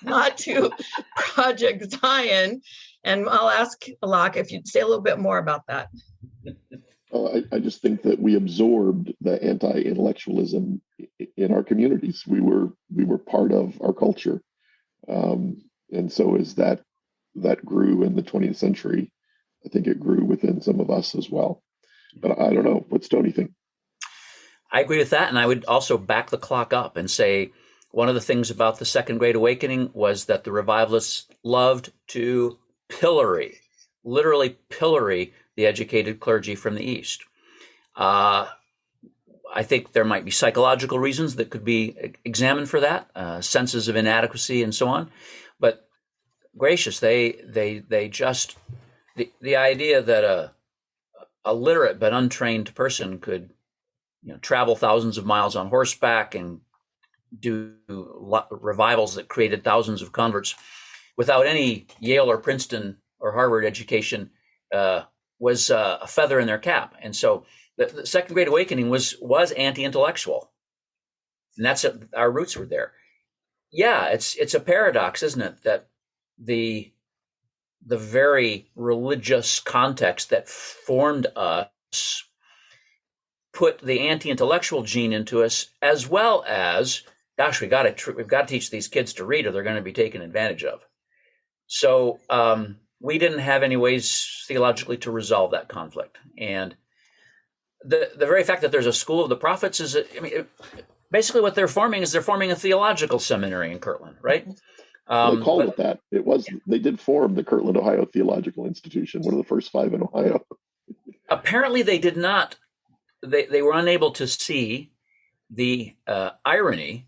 not to Project Zion. And I'll ask Locke if you'd say a little bit more about that. I just think that we absorbed the anti-intellectualism in our communities. We were part of our culture. And so as that grew in the 20th century, I think it grew within some of us as well. But I don't know. What's Tony think? I agree with that. And I would also back the clock up and say one of the things about the Second Great Awakening was that the revivalists loved to literally pillory the educated clergy from the East. I think there might be psychological reasons that could be examined for that, senses of inadequacy and so on. But gracious, they just the idea that a literate but untrained person could travel thousands of miles on horseback and do revivals that created thousands of converts without any Yale or Princeton or Harvard education was a feather in their cap. And so the Second Great Awakening was anti-intellectual, and that's our roots were there. Yeah, it's a paradox, isn't it, that the very religious context that formed us put the anti-intellectual gene into us, as well as, gosh, we've got to teach these kids to read, or they're going to be taken advantage of. So we didn't have any ways theologically to resolve that conflict, and the very fact that there's a school of the prophets is, basically what they're forming is a theological seminary in Kirtland, right? They called it that. They did form the Kirtland, Ohio Theological Institution, one of the first 5 in Ohio. Apparently they did not, they were unable to see the irony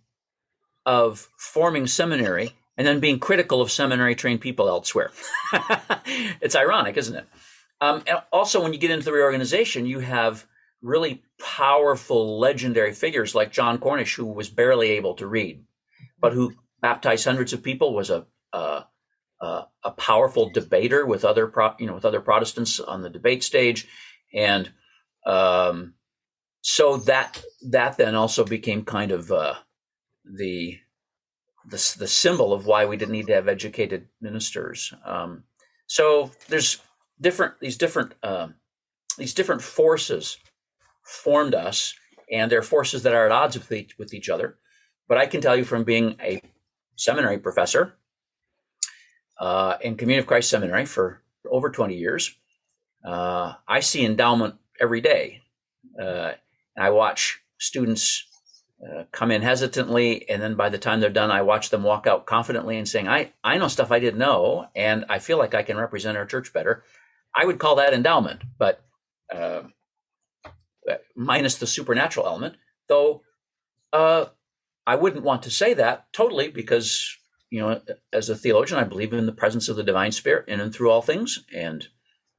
of forming seminary and then being critical of seminary trained people elsewhere. It's ironic, isn't it? And also when you get into the reorganization, you have really powerful, legendary figures like John Cornish, who was barely able to read, but who baptized hundreds of people, was a powerful debater with other Protestants on the debate stage, and so that then also became kind of the symbol of why we didn't need to have educated ministers. So there's these different forces formed us, and they're forces that are at odds with each other. But I can tell you from being a seminary professor in Community of Christ Seminary for over 20 years, I see endowment every day. I watch students come in hesitantly, and then by the time they're done, I watch them walk out confidently and saying, I know stuff I didn't know, and I feel like I can represent our church better. I would call that endowment, but minus the supernatural element, though I wouldn't want to say that totally, because, as a theologian, I believe in the presence of the divine spirit in and through all things, and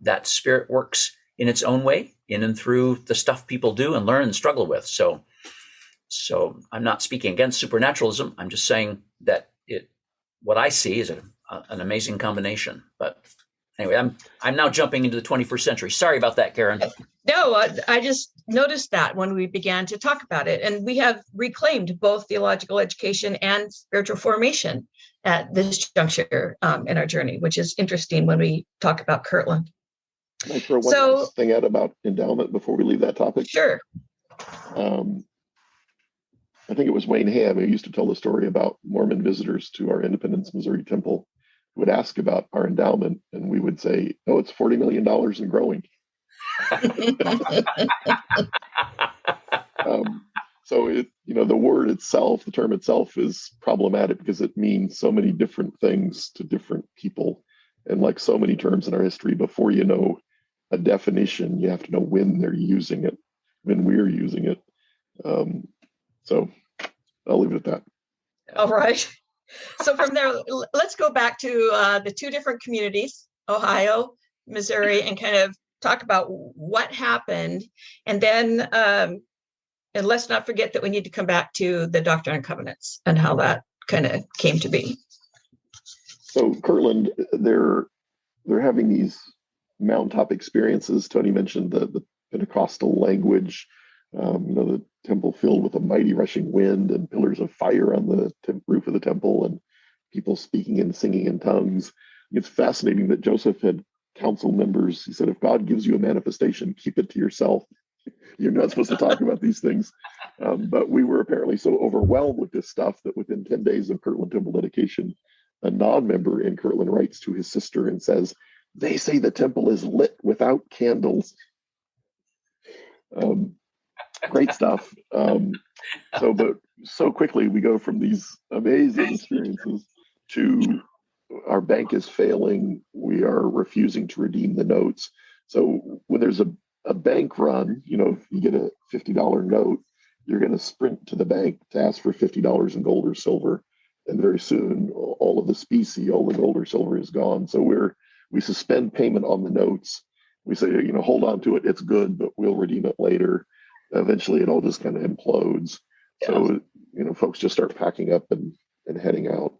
that spirit works in its own way in and through the stuff people do and learn and struggle with. So So I'm not speaking against supernaturalism. I'm just saying that what I see is an amazing combination. But anyway, I'm now jumping into the 21st century. Sorry about that, Karin. No, I just noticed that when we began to talk about it, and we have reclaimed both theological education and spiritual formation at this juncture in our journey, which is interesting when we talk about Kirtland. Can I throw one last thing out about endowment before we leave that topic? Sure. I think it was Wayne Ham who used to tell the story about Mormon visitors to our Independence, Missouri temple who would ask about our endowment, and we would say, "Oh, it's $40 million and growing." So the word itself, the term itself, is problematic because it means so many different things to different people, and like so many terms in our history, before you know a definition, you have to know when they're using it, when we're using it. So I'll leave it at that. All right. So from there, let's go back to the two different communities, Ohio, Missouri, and kind of talk about what happened. And then, and let's not forget that we need to come back to the Doctrine and Covenants and how that kind of came to be. So Kirtland, they're having these mountaintop experiences. Tony mentioned the Pentecostal language, the temple filled with a mighty rushing wind and pillars of fire on the roof of the temple, and people speaking and singing in tongues. It's fascinating that Joseph had council members. He said, if God gives you a manifestation, keep it to yourself. You're not supposed to talk about these things. But we were apparently so overwhelmed with this stuff that within 10 days of Kirtland temple dedication, a non-member in Kirtland writes to his sister and says, they say the temple is lit without candles. Great stuff. But so quickly we go from these amazing experiences to our bank is failing. We are refusing to redeem the notes. So when there's a bank run, if you get a $50 note, you're going to sprint to the bank to ask for $50 in gold or silver. And very soon, all of the specie, all the gold or silver is gone. So we suspend payment on the notes. We say, hold on to it. It's good, but we'll redeem it later. Eventually, it all just kind of implodes. Yeah. So, folks just start packing up and heading out.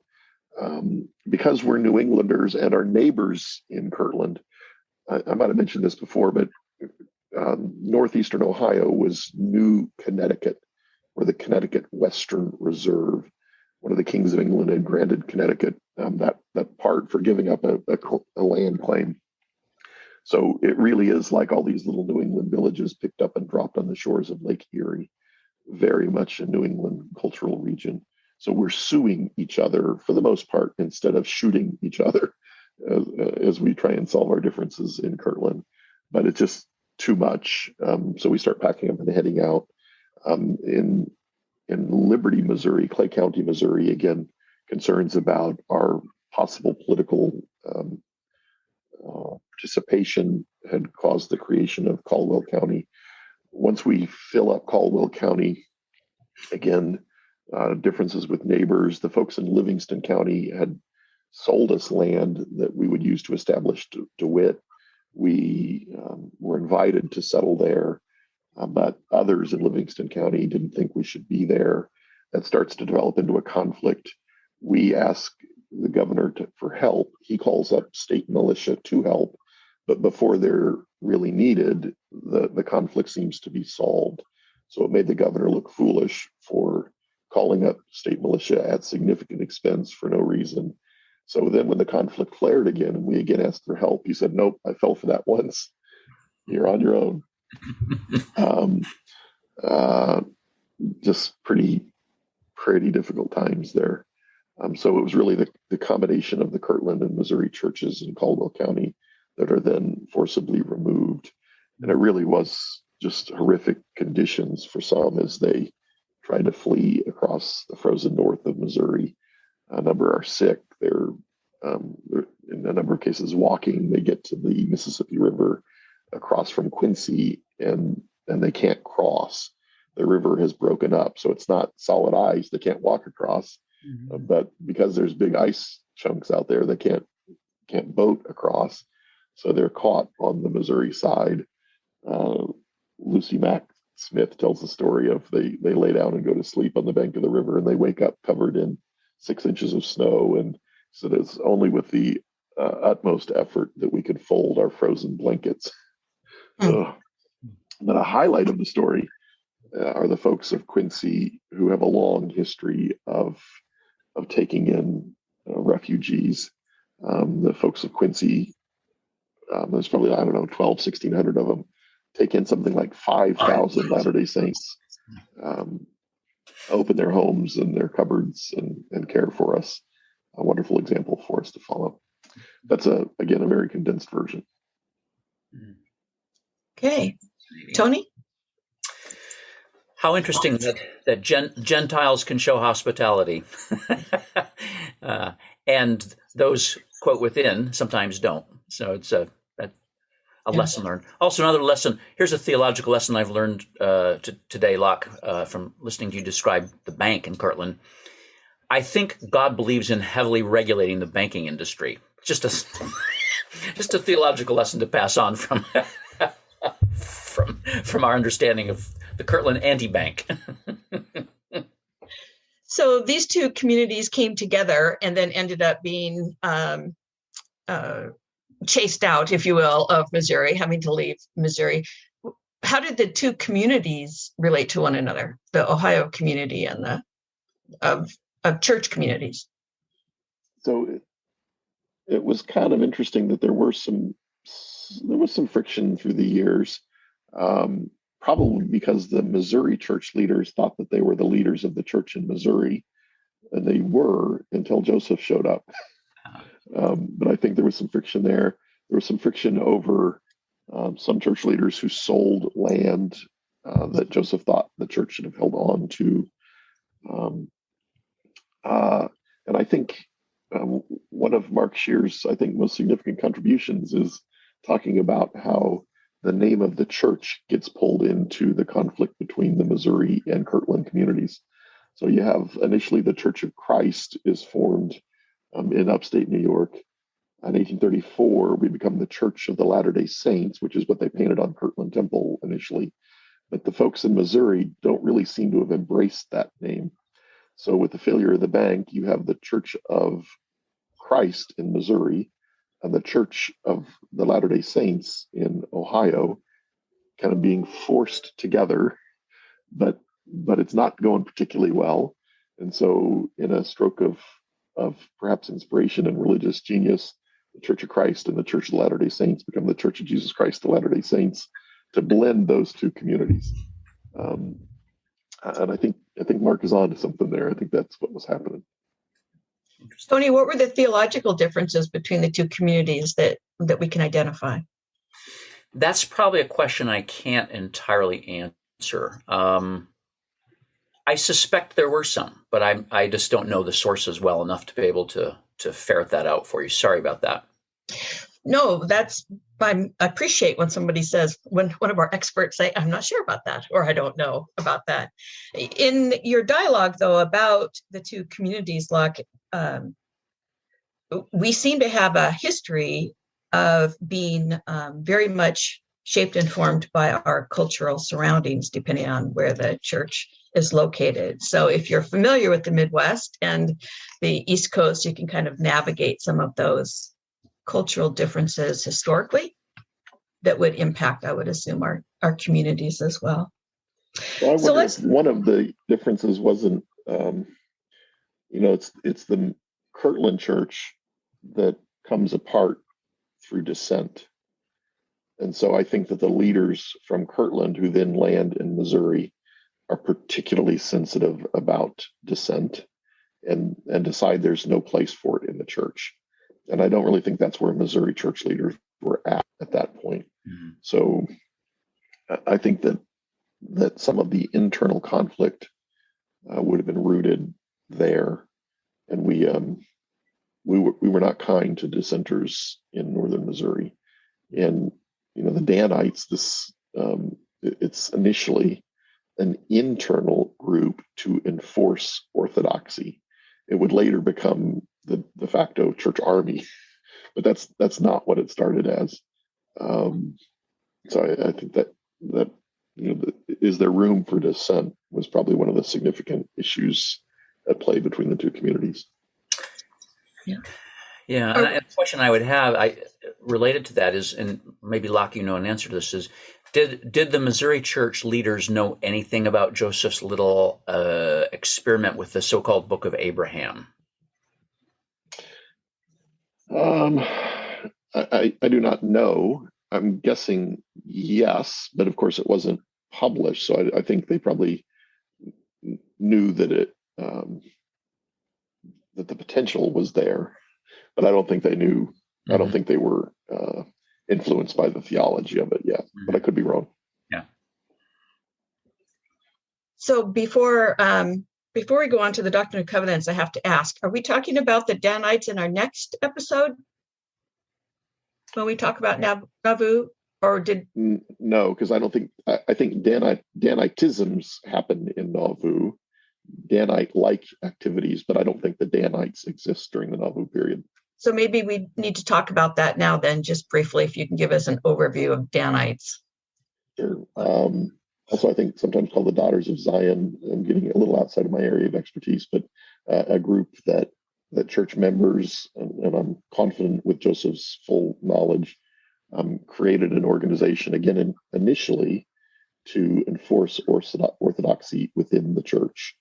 Because we're New Englanders and our neighbors in Kirtland, I might have mentioned this before, but northeastern Ohio was New Connecticut, or the Connecticut Western Reserve. One of the kings of England had granted Connecticut that part for giving up a land claim. So it really is like all these little New England villages picked up and dropped on the shores of Lake Erie, very much a New England cultural region. So we're suing each other for the most part instead of shooting each other as we try and solve our differences in Kirtland. But it's just too much. So we start packing up and heading out. In Liberty, Missouri, Clay County, Missouri, again, concerns about our possible political participation had caused the creation of Caldwell County. Once we fill up Caldwell County, again, differences with neighbors. The folks in Livingston County had sold us land that we would use to establish DeWitt. We were invited to settle there, but others in Livingston County didn't think we should be there. That starts to develop into a conflict. We ask the governor for help. He calls up state militia to help, but before they're really needed, the conflict seems to be solved. So it made the governor look foolish for calling up state militia at significant expense for no reason. So then when the conflict flared again and we again asked for help, he said, nope, I fell for that once. You're on your own. Just pretty difficult times there. So it was really the combination of the Kirtland and Missouri churches in Caldwell County that are then forcibly removed. And it really was just horrific conditions for some as they tried to flee across the frozen north of Missouri. A number are sick. They're in a number of cases walking. They get to the Mississippi River across from Quincy, and they can't cross. The river has broken up, so it's not solid ice. They can't walk across. Mm-hmm. But because there's big ice chunks out there, they can't boat across. So they're caught on the Missouri side. Lucy Mack Smith tells the story of they lay down and go to sleep on the bank of the river, and they wake up covered in 6 inches of snow. And so it's only with the utmost effort that we could fold our frozen blankets. But a highlight of the story are the folks of Quincy who have a long history of taking in refugees. The folks of Quincy, there's probably, 1,200-1,600 of them, take in something like 5,000 Latter-day Saints, open their homes and their cupboards and care for us. A wonderful example for us to follow. That's again a very condensed version. Okay, Tony? How interesting that Gentiles can show hospitality. And those, quote, within sometimes don't. So it's a lesson learned. Also, another lesson. Here's a theological lesson I've learned today, Locke, from listening to you describe the bank in Kirtland. I think God believes in heavily regulating the banking industry. Just a theological lesson to pass on from our understanding of the Kirtland anti-bank. So these two communities came together and then ended up being chased out, if you will, of Missouri, having to leave Missouri. How did the two communities relate to one another, the Ohio community and the of church communities? So it was kind of interesting that there was some friction through the years, probably because the Missouri church leaders thought that they were the leaders of the church in Missouri, and they were until Joseph showed up. But I think there was some friction there. There was some friction over some church leaders who sold land that Joseph thought the church should have held on to. And I think one of Mark Shear's, most significant contributions is talking about how the name of the church gets pulled into the conflict between the Missouri and Kirtland communities. So you have initially the Church of Christ is formed in upstate New York. In 1834, we become the Church of the Latter-day Saints, which is what they painted on Kirtland Temple initially. But the folks in Missouri don't really seem to have embraced that name. So with the failure of the bank, you have the Church of Christ in Missouri and the Church of the Latter-day Saints in Ohio kind of being forced together, but it's not going particularly well. And so in a stroke of perhaps inspiration and religious genius, the Church of Christ and the Church of the Latter-day Saints become the Church of Jesus Christ, the Latter-day Saints, to blend those two communities. And I think Mark is on to something there. I think that's what was happening. Tony, what were the theological differences between the two communities that we can identify? That's probably a question I can't entirely answer. I suspect there were some, but I just don't know the sources well enough to be able to ferret that out for you. Sorry about that. No, I appreciate when somebody says, when one of our experts say, I'm not sure about that, or I don't know about that. In your dialogue, though, about the two communities, Locke, we seem to have a history of being very much shaped and formed by our cultural surroundings, depending on where the church is located. So if you're familiar with the Midwest and the East Coast, you can kind of navigate some of those cultural differences historically that would impact, I would assume, our communities as well. Well, so one of the differences wasn't, it's the Kirtland church that comes apart through dissent. And so I think that the leaders from Kirtland who then land in Missouri are particularly sensitive about dissent and decide there's no place for it in the church. And I don't really think that's where Missouri church leaders were at that point. Mm-hmm. So I think that some of the internal conflict would have been rooted there. And we were not kind to dissenters in northern Missouri. And, the Danites, it's initially an internal group to enforce orthodoxy. It would later become the de facto church army, but that's not what it started as. So I think that is there room for dissent was probably one of the significant issues at play between the two communities. Yeah, and a question I would have related to that is, and maybe Locke, you know an answer to this, is did the Missouri church leaders know anything about Joseph's little experiment with the so-called Book of Abraham? I do not know. I'm guessing yes, but of course it wasn't published, so I think they probably knew that that the potential was there, but I don't think they knew. Mm-hmm. I don't think they were influenced by the theology of it yet, but I could be wrong. Yeah. So before we go on to the Doctrine and Covenants, I have to ask: are we talking about the Danites in our next episode when we talk about Nauvoo, or did? No, because I don't think. I think Danitisms happened in Nauvoo. Danite-like activities, but I don't think the Danites exist during the Nauvoo period. So maybe we need to talk about that now then, just briefly, if you can give us an overview of Danites. Sure. Also, I think sometimes called the Daughters of Zion. I'm getting a little outside of my area of expertise, but a group that church members, and I'm confident with Joseph's full knowledge, created an organization, again, initially to enforce orthodoxy within the church.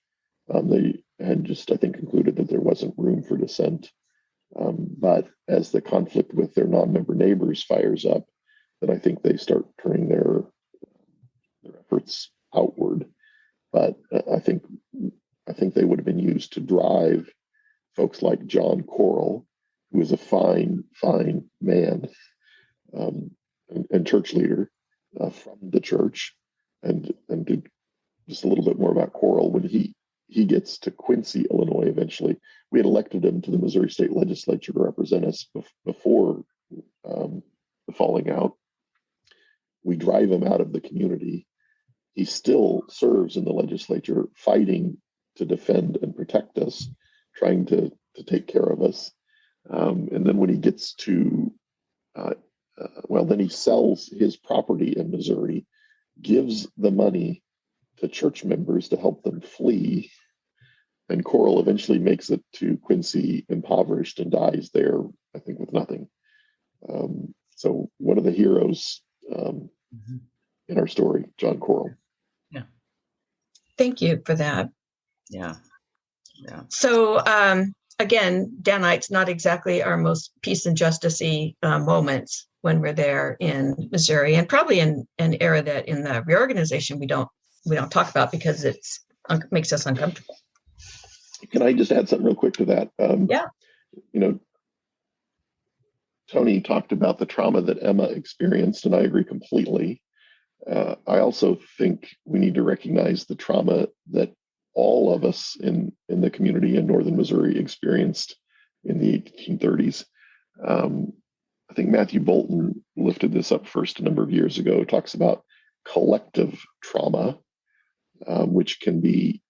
They had just, I think, concluded that there wasn't room for dissent. But as the conflict with their non-member neighbors fires up, then I think they start turning their efforts outward. But I think they would have been used to drive folks like John Corrill, who is a fine man and church leader from the church, and to just a little bit more about Corrill. When he gets to Quincy, Illinois, eventually, we had elected him to the Missouri State Legislature to represent us before the falling out. We drive him out of the community. He still serves in the legislature, fighting to defend and protect us, trying to take care of us. And then when he gets to, then he sells his property in Missouri, gives the money to church members to help them flee. And Corrill eventually makes it to Quincy impoverished and dies there, I think, with nothing. So one of the heroes in our story, John Corrill. Yeah. Thank you for that. Yeah. So again, Danites, not exactly our most peace and justice-y moments when we're there in Missouri, and probably in an era that in the reorganization we don't talk about because it makes us uncomfortable. Can I just add something real quick to that? Yeah. Tony talked about the trauma that Emma experienced, and I agree completely. I also think we need to recognize the trauma that all of us in the community in northern Missouri experienced in the 1830s. I think Matthew Bolton lifted this up first a number of years ago. Talks about collective trauma, which can be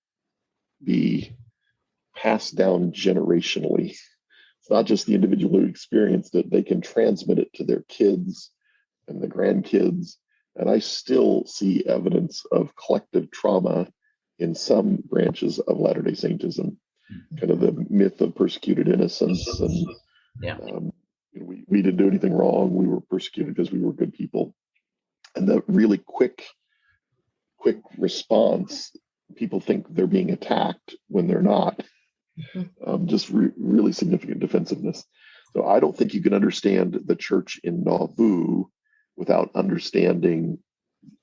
passed down generationally. It's not just the individual who experienced it, they can transmit it to their kids and the grandkids. And I still see evidence of collective trauma in some branches of Latter-day Saintism, kind of the myth of persecuted innocence. And we didn't do anything wrong. We were persecuted because we were good people. And the really quick response, people think they're being attacked when they're not. Really significant defensiveness. So I don't think you can understand the church in Nauvoo without understanding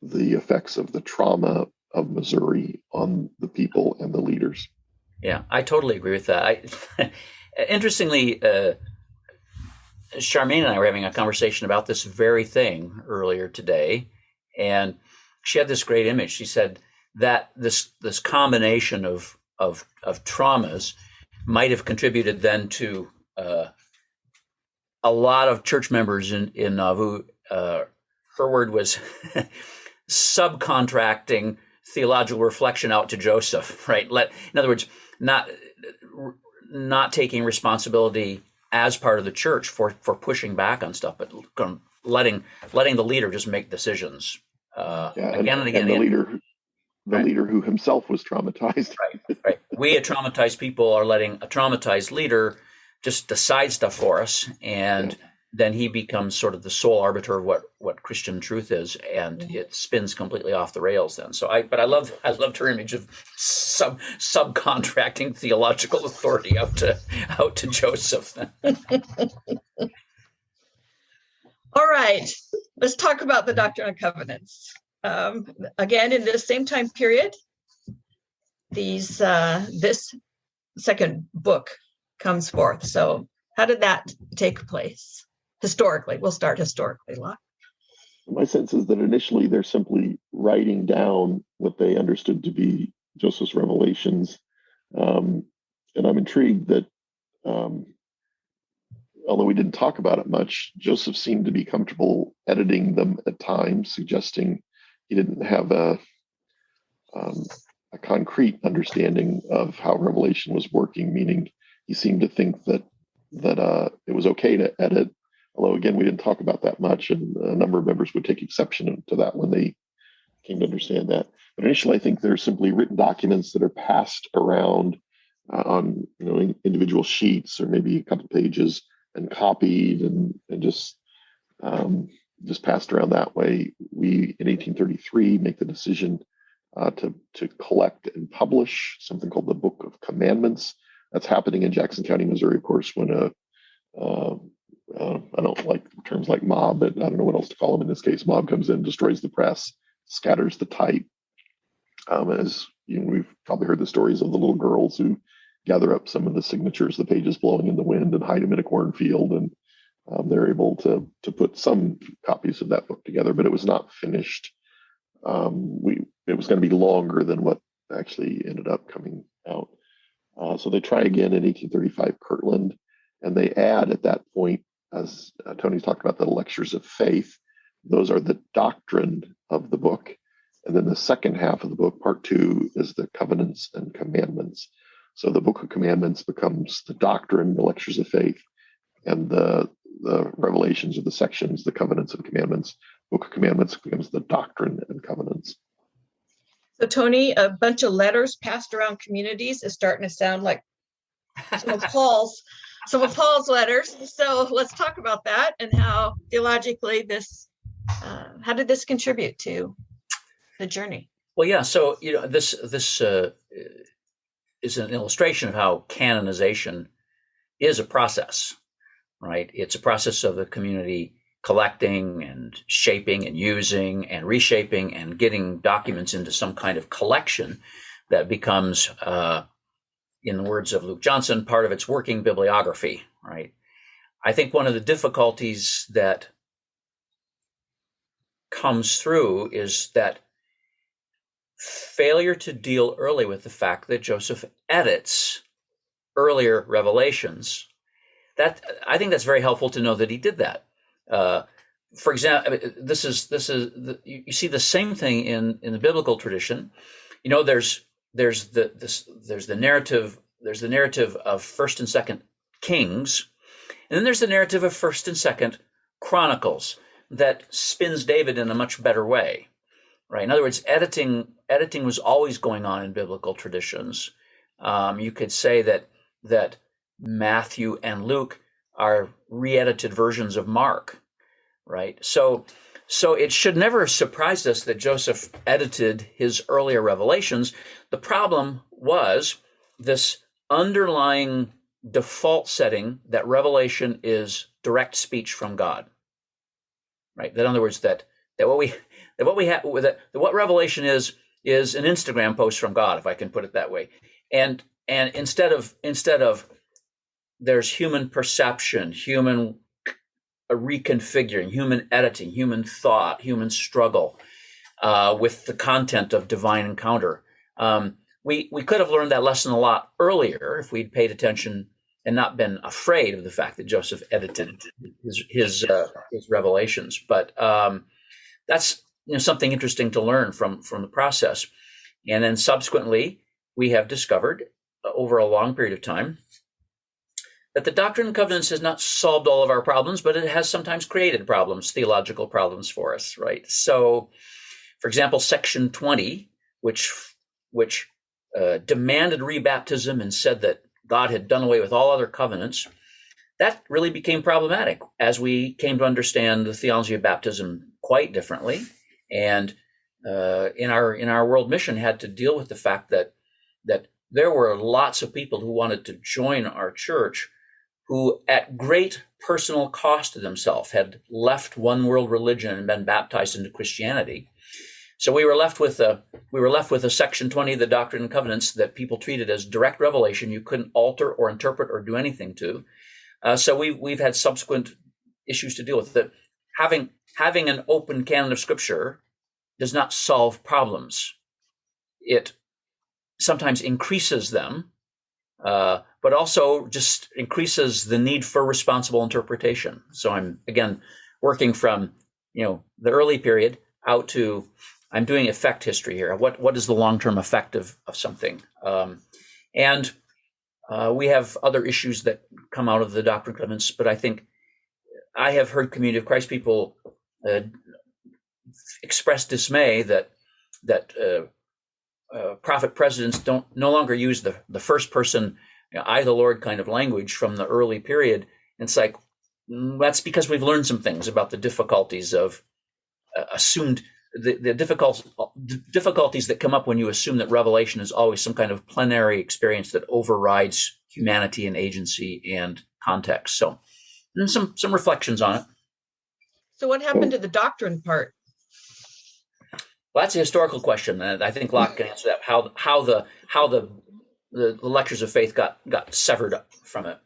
the effects of the trauma of Missouri on the people and the leaders. Yeah, I totally agree with that. Interestingly, Charmaine and I were having a conversation about this very thing earlier today, and she had this great image. She said that this combination of traumas might have contributed then to a lot of church members in Nauvoo. Her word was subcontracting theological reflection out to Joseph, right? In other words, not taking responsibility as part of the church for pushing back on stuff, but letting the leader just make decisions again and again. And the leader who himself was traumatized. Right. We, traumatized people, are letting a traumatized leader just decide stuff for us, and then he becomes sort of the sole arbiter of what Christian truth is, and it spins completely off the rails then. So I loved her image of subcontracting theological authority out to Joseph. All right, let's talk about the Doctrine and Covenants. Again, in this same time period, this second book comes forth. So how did that take place historically? We'll start historically, Locke. My sense is that initially they're simply writing down what they understood to be Joseph's revelations. And I'm intrigued that, although we didn't talk about it much, Joseph seemed to be comfortable editing them at times, suggesting he didn't have a concrete understanding of how Revelation was working, meaning he seemed to think that it was okay to edit, although again, we didn't talk about that much, and a number of members would take exception to that when they came to understand that. But initially, I think they're simply written documents that are passed around on individual sheets or maybe a couple pages and copied and just passed around that way. We, in 1833, make the decision to collect and publish something called the Book of Commandments. That's happening in Jackson County, Missouri, of course, when I don't like terms like mob, but I don't know what else to call them in this case. Mob comes in, destroys the press, scatters the type. As we've probably heard the stories of the little girls who gather up some of the signatures, the pages blowing in the wind, and hide them in a cornfield, and they're able to put some copies of that book together, but it was not finished. It was going to be longer than what actually ended up coming out. So they try again in 1835, Kirtland, and they add at that point, as Tony's talked about, the lectures of faith. Those are the doctrine of the book. And then the second half of the book, part 2, is the covenants and commandments. So the Book of Commandments becomes the doctrine, the lectures of faith, and the revelations of the sections, the covenants and commandments. Book of Commandments becomes the doctrine and covenants. So Tony, a bunch of letters passed around communities is starting to sound like some of Paul's letters. So let's talk about that and how theologically how did this contribute to the journey? Well, yeah. So this is an illustration of how canonization is a process, right? It's a process of the community collecting and shaping and using and reshaping and getting documents into some kind of collection that becomes, in the words of Luke Johnson, part of its working bibliography, right? I think one of the difficulties that comes through is that failure to deal early with the fact that Joseph edits earlier revelations. That I think that's very helpful to know that he did that. For example, you see the same thing in the biblical tradition. There's the narrative of First and Second Kings, and then there's the narrative of First and Second Chronicles that spins David in a much better way, right? In other words, editing was always going on in biblical traditions. You could say that Matthew and Luke are re-edited versions of Mark, right? So it should never have surprised us that Joseph edited his earlier revelations. The problem was this underlying default setting that revelation is direct speech from God, right? That in other words, that what revelation is an Instagram post from God, if I can put it that way, and instead of there's human perception, human reconfiguring, human editing, human thought, human struggle with the content of divine encounter. We could have learned that lesson a lot earlier if we'd paid attention and not been afraid of the fact that Joseph edited his revelations. But that's something interesting to learn from the process. And then subsequently, we have discovered over a long period of time that the Doctrine and Covenants has not solved all of our problems, but it has sometimes created problems, theological problems for us, right? So For example, Section 20, which demanded rebaptism and said that God had done away with all other covenants, that really became problematic as we came to understand the theology of baptism quite differently. And in our world mission had to deal with the fact that there were lots of people who wanted to join our church who, at great personal cost to themselves, had left one world religion and been baptized into Christianity. So we were left with a Section 20 of the Doctrine and Covenants that people treated as direct revelation. You couldn't alter or interpret or do anything to. So we've had subsequent issues to deal with. That having an open canon of Scripture does not solve problems. It sometimes increases them, but also just increases the need for responsible interpretation. So I'm again working from the early period out to I'm doing effect history here. What is the long-term effect of something? And we have other issues that come out of the Doctrine and Covenants, but I think I have heard Community of Christ people express dismay that prophet presidents no longer use the first person, I the Lord kind of language from the early period. And it's like, that's because we've learned some things about the difficulties of assumed the difficulties that come up when you assume that revelation is always some kind of plenary experience that overrides humanity and agency and context. So, and some reflections on it. So what happened to the doctrine part? Well, that's a historical question, and I think Locke can answer that. How the lectures of faith got severed up from it.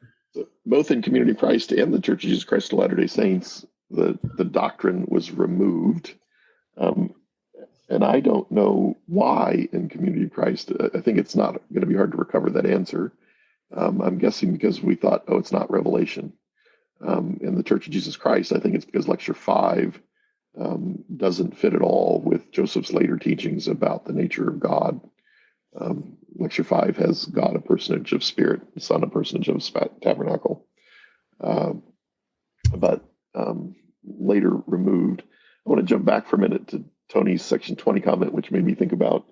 Both in Community of Christ and the Church of Jesus Christ of Latter-day Saints, the doctrine was removed. And I don't know why in Community of Christ. I think it's not going to be hard to recover that answer. I'm guessing because we thought, it's not revelation. In the Church of Jesus Christ, I think it's because Lecture 5 doesn't fit at all with Joseph's later teachings about the nature of God. Lecture 5 has God a personage of spirit, the Son a personage of tabernacle. But later removed. I want to jump back for a minute to Tony's Section 20 comment, which made me think about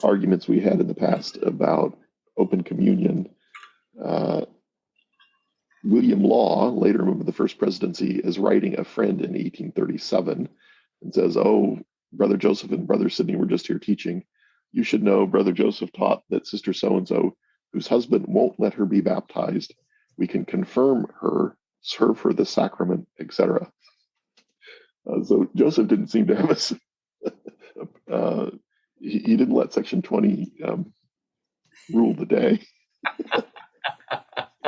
arguments we had in the past about open communion. William Law, later a member of the First Presidency, is writing a friend in 1837 and says, Brother Joseph and Brother Sidney were just here teaching. You should know Brother Joseph taught that Sister so-and-so, whose husband won't let her be baptized, we can confirm her, serve her the sacrament, etc. So Joseph didn't seem to have he didn't let Section 20 rule the day.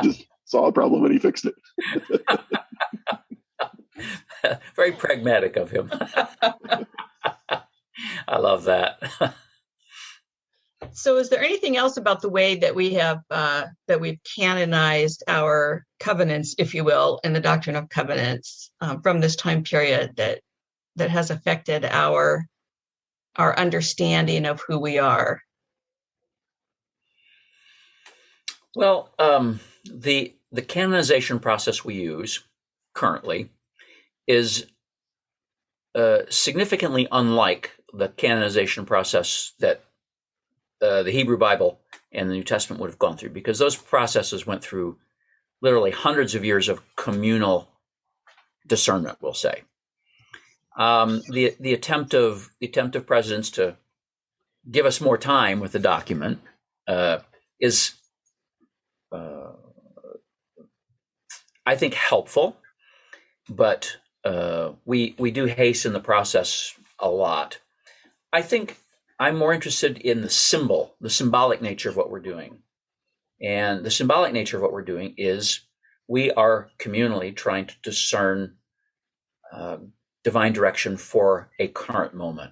Just saw a problem and he fixed it. Very pragmatic of him. I love that. So is there anything else about the way that we have that we've canonized our covenants, if you will, in the Doctrine of Covenants from this time period that has affected our understanding of who we are? Well, the canonization process we use currently is significantly unlike the canonization process that the Hebrew Bible and the New Testament would have gone through, because those processes went through literally hundreds of years of communal discernment, we'll say. The attempt of presidents to give us more time with the document is, I think, helpful, but we do hasten the process a lot. I think I'm more interested in the symbolic nature of what we're doing. And the symbolic nature of what we're doing is we are communally trying to discern divine direction for a current moment.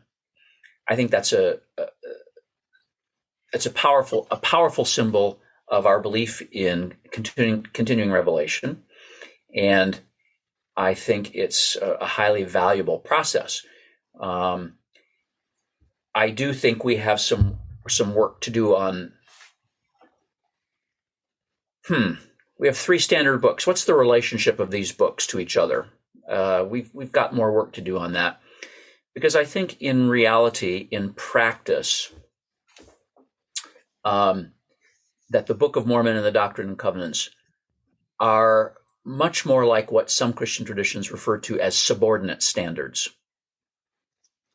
I think that's a powerful symbol of our belief in continuing revelation. And I think it's a highly valuable process. I do think we have some work to do on. We have 3 standard books. What's the relationship of these books to each other? We've got more work to do on that. Because I think in reality, in practice, that the Book of Mormon and the Doctrine and Covenants are much more like what some Christian traditions refer to as subordinate standards,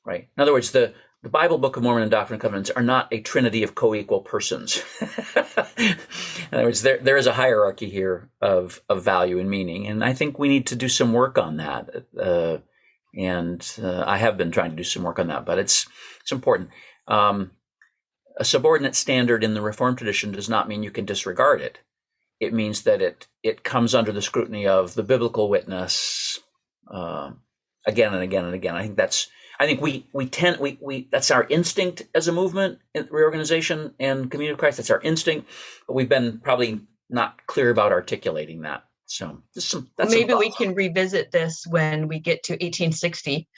right? In other words, the Bible, Book of Mormon, and Doctrine and Covenants are not a trinity of co-equal persons. In other words, there is a hierarchy here of value and meaning, and I think we need to do some work on that. I have been trying to do some work on that, but it's important. A subordinate standard in the Reformed tradition does not mean you can disregard it. It means that it comes under the scrutiny of the biblical witness again and again and again. I think that's our instinct as a movement, in reorganization and Community of Christ. That's our instinct, but we've been probably not clear about articulating that. So maybe we can revisit this when we get to 1860,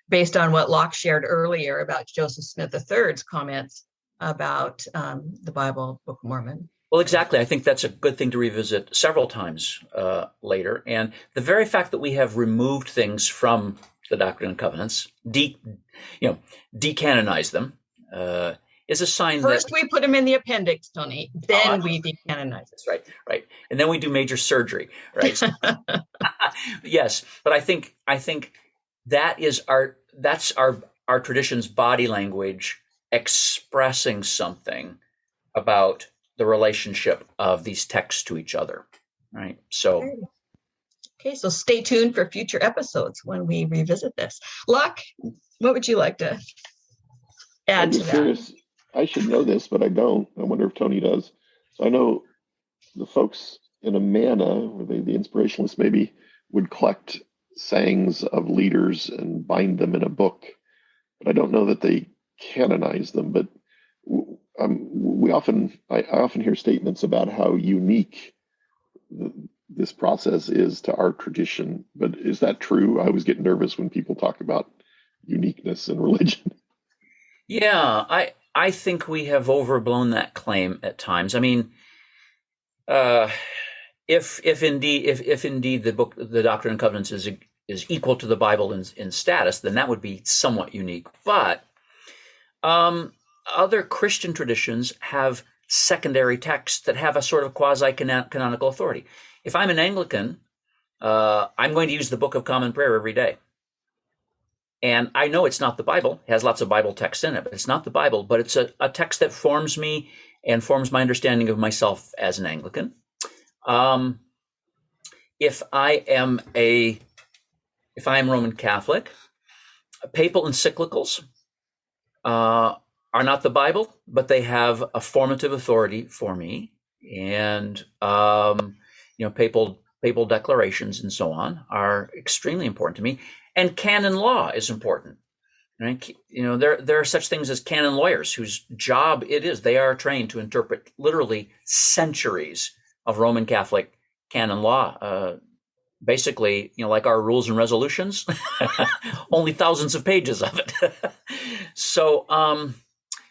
based on what Locke shared earlier about Joseph Smith III's comments about the Bible, Book of Mormon. Well, exactly. I think that's a good thing to revisit several times later. And the very fact that we have removed things from the Doctrine and Covenants, decanonize them, is a sign First we put them in the appendix, Tony, then we decanonize it. Right. And then we do major surgery, right? Yes, but I think that's our tradition's body language expressing something about the relationship of these texts to each other, right? So stay tuned for future episodes when we revisit this. Locke, what would you like to add to that? Curious. I should know this, but I don't. I wonder if Tony does. So I know the folks in Amana, or the inspirationalists maybe, would collect sayings of leaders and bind them in a book, but I don't know that they canonize them. But I often hear statements about how unique this process is to our tradition. But is that true? I always get nervous when people talk about uniqueness in religion. Yeah, I think we have overblown that claim at times. I mean, if indeed the book, the Doctrine and Covenants, is equal to the Bible in status, then that would be somewhat unique. But other Christian traditions have secondary texts that have a sort of quasi-canonical authority. If I'm an Anglican, I'm going to use the Book of Common Prayer every day. And I know it's not the Bible. It has lots of Bible texts in it, but it's not the Bible. But it's a text that forms me and forms my understanding of myself as an Anglican. If I'm Roman Catholic, papal encyclicals are not the Bible, but they have a formative authority for me. And papal declarations and so on are extremely important to me. And canon law is important. Right? There are such things as canon lawyers whose job it is. They are trained to interpret literally centuries of Roman Catholic canon law. Basically, like our rules and resolutions, only thousands of pages of it. So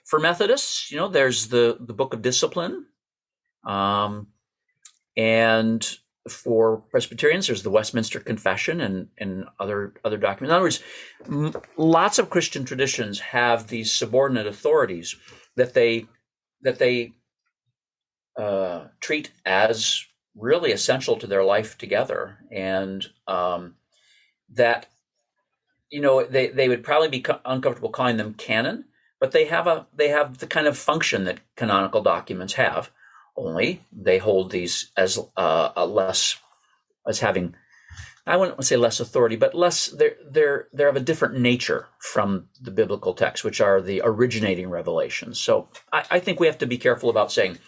for Methodists, there's the Book of Discipline. And for Presbyterians, there's the Westminster Confession and other documents. In other words, lots of Christian traditions have these subordinate authorities that they treat as really essential to their life together, and that they would probably be uncomfortable calling them canon, but they have the kind of function that canonical documents have. Only they hold these as having, I wouldn't want to say less authority, but less. They're of a different nature from the biblical texts, which are the originating revelations. So I think we have to be careful about saying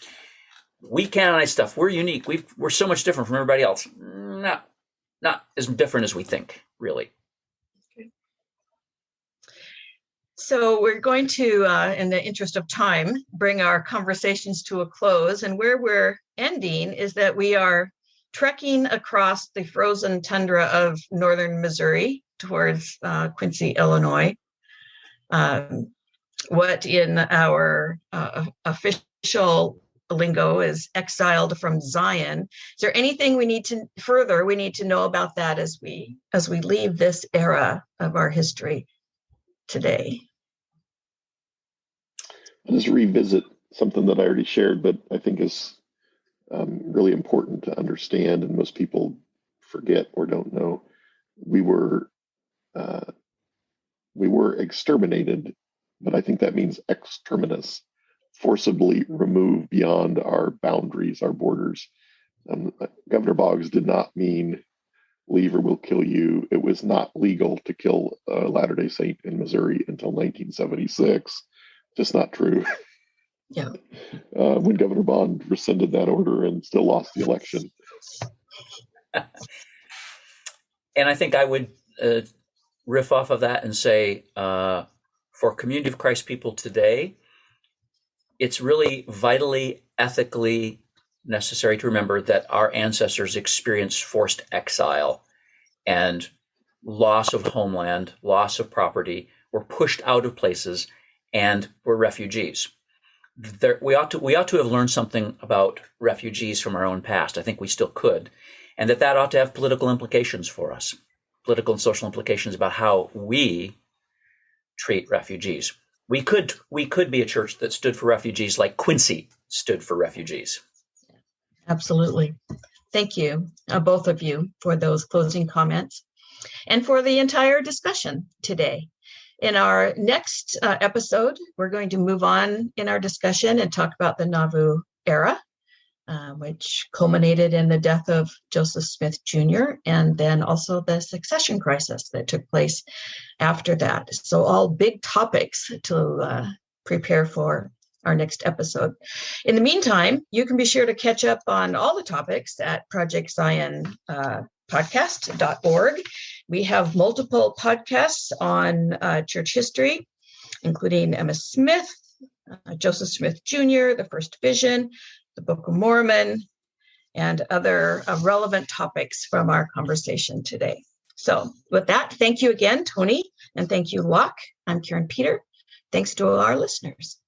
we canonize stuff. We're unique. We're so much different from everybody else. Not as different as we think, really. So we're going to, in the interest of time, bring our conversations to a close. And where we're ending is that we are trekking across the frozen tundra of northern Missouri towards Quincy, Illinois. What in our official lingo is exiled from Zion. Is there anything we need to know about that as we leave this era of our history? today? I'll just revisit something that I already shared, but I think is really important to understand, and most people forget or don't know. We were exterminated, but I think that means exterminus, forcibly removed beyond our boundaries, our borders. Governor Boggs did not mean leave or we'll kill you. It was not legal to kill a Latter-day Saint in Missouri until 1976. Just not true. Yeah. When Governor Bond rescinded that order and still lost the election. And I think I would riff off of that and say, for Community of Christ people today, it's really vitally, ethically necessary to remember that our ancestors experienced forced exile and loss of homeland, loss of property, were pushed out of places, and were refugees. We ought to have learned something about refugees from our own past. I think we still could, and that ought to have political implications for us, political and social implications about how we treat refugees. We could be a church that stood for refugees like Quincy stood for refugees. Absolutely. Thank you, both of you, for those closing comments and for the entire discussion today. In our next episode, we're going to move on in our discussion and talk about the Nauvoo era, which culminated in the death of Joseph Smith Jr., and then also the succession crisis that took place after that. So all big topics to prepare for our next episode. In the meantime, you can be sure to catch up on all the topics at projectzionpodcast.org. We have multiple podcasts on church history, including Emma Smith, Joseph Smith Jr., the First Vision, the Book of Mormon, and other relevant topics from our conversation today. So with that, thank you again, Tony, and thank you, Locke. I'm Karin Peter. Thanks to all our listeners.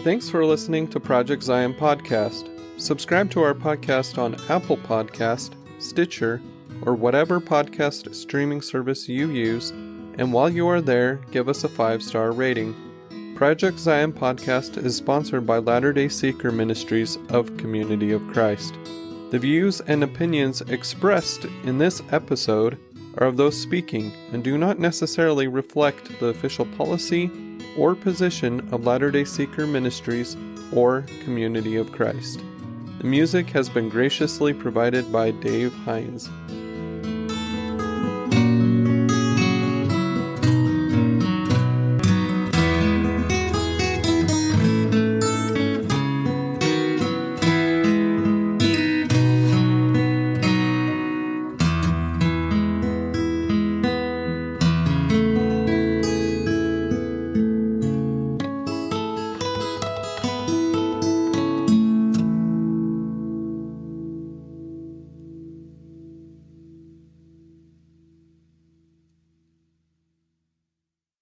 Thanks for listening to Project Zion Podcast. Subscribe to our podcast on Apple Podcast, Stitcher, or whatever podcast streaming service you use, and while you are there, give us a 5-star rating. Project Zion Podcast is sponsored by Latter-day Seeker Ministries of Community of Christ. The views and opinions expressed in this episode are of those speaking and do not necessarily reflect the official policy or position of Latter-day Seeker Ministries or Community of Christ. The music has been graciously provided by Dave Hines.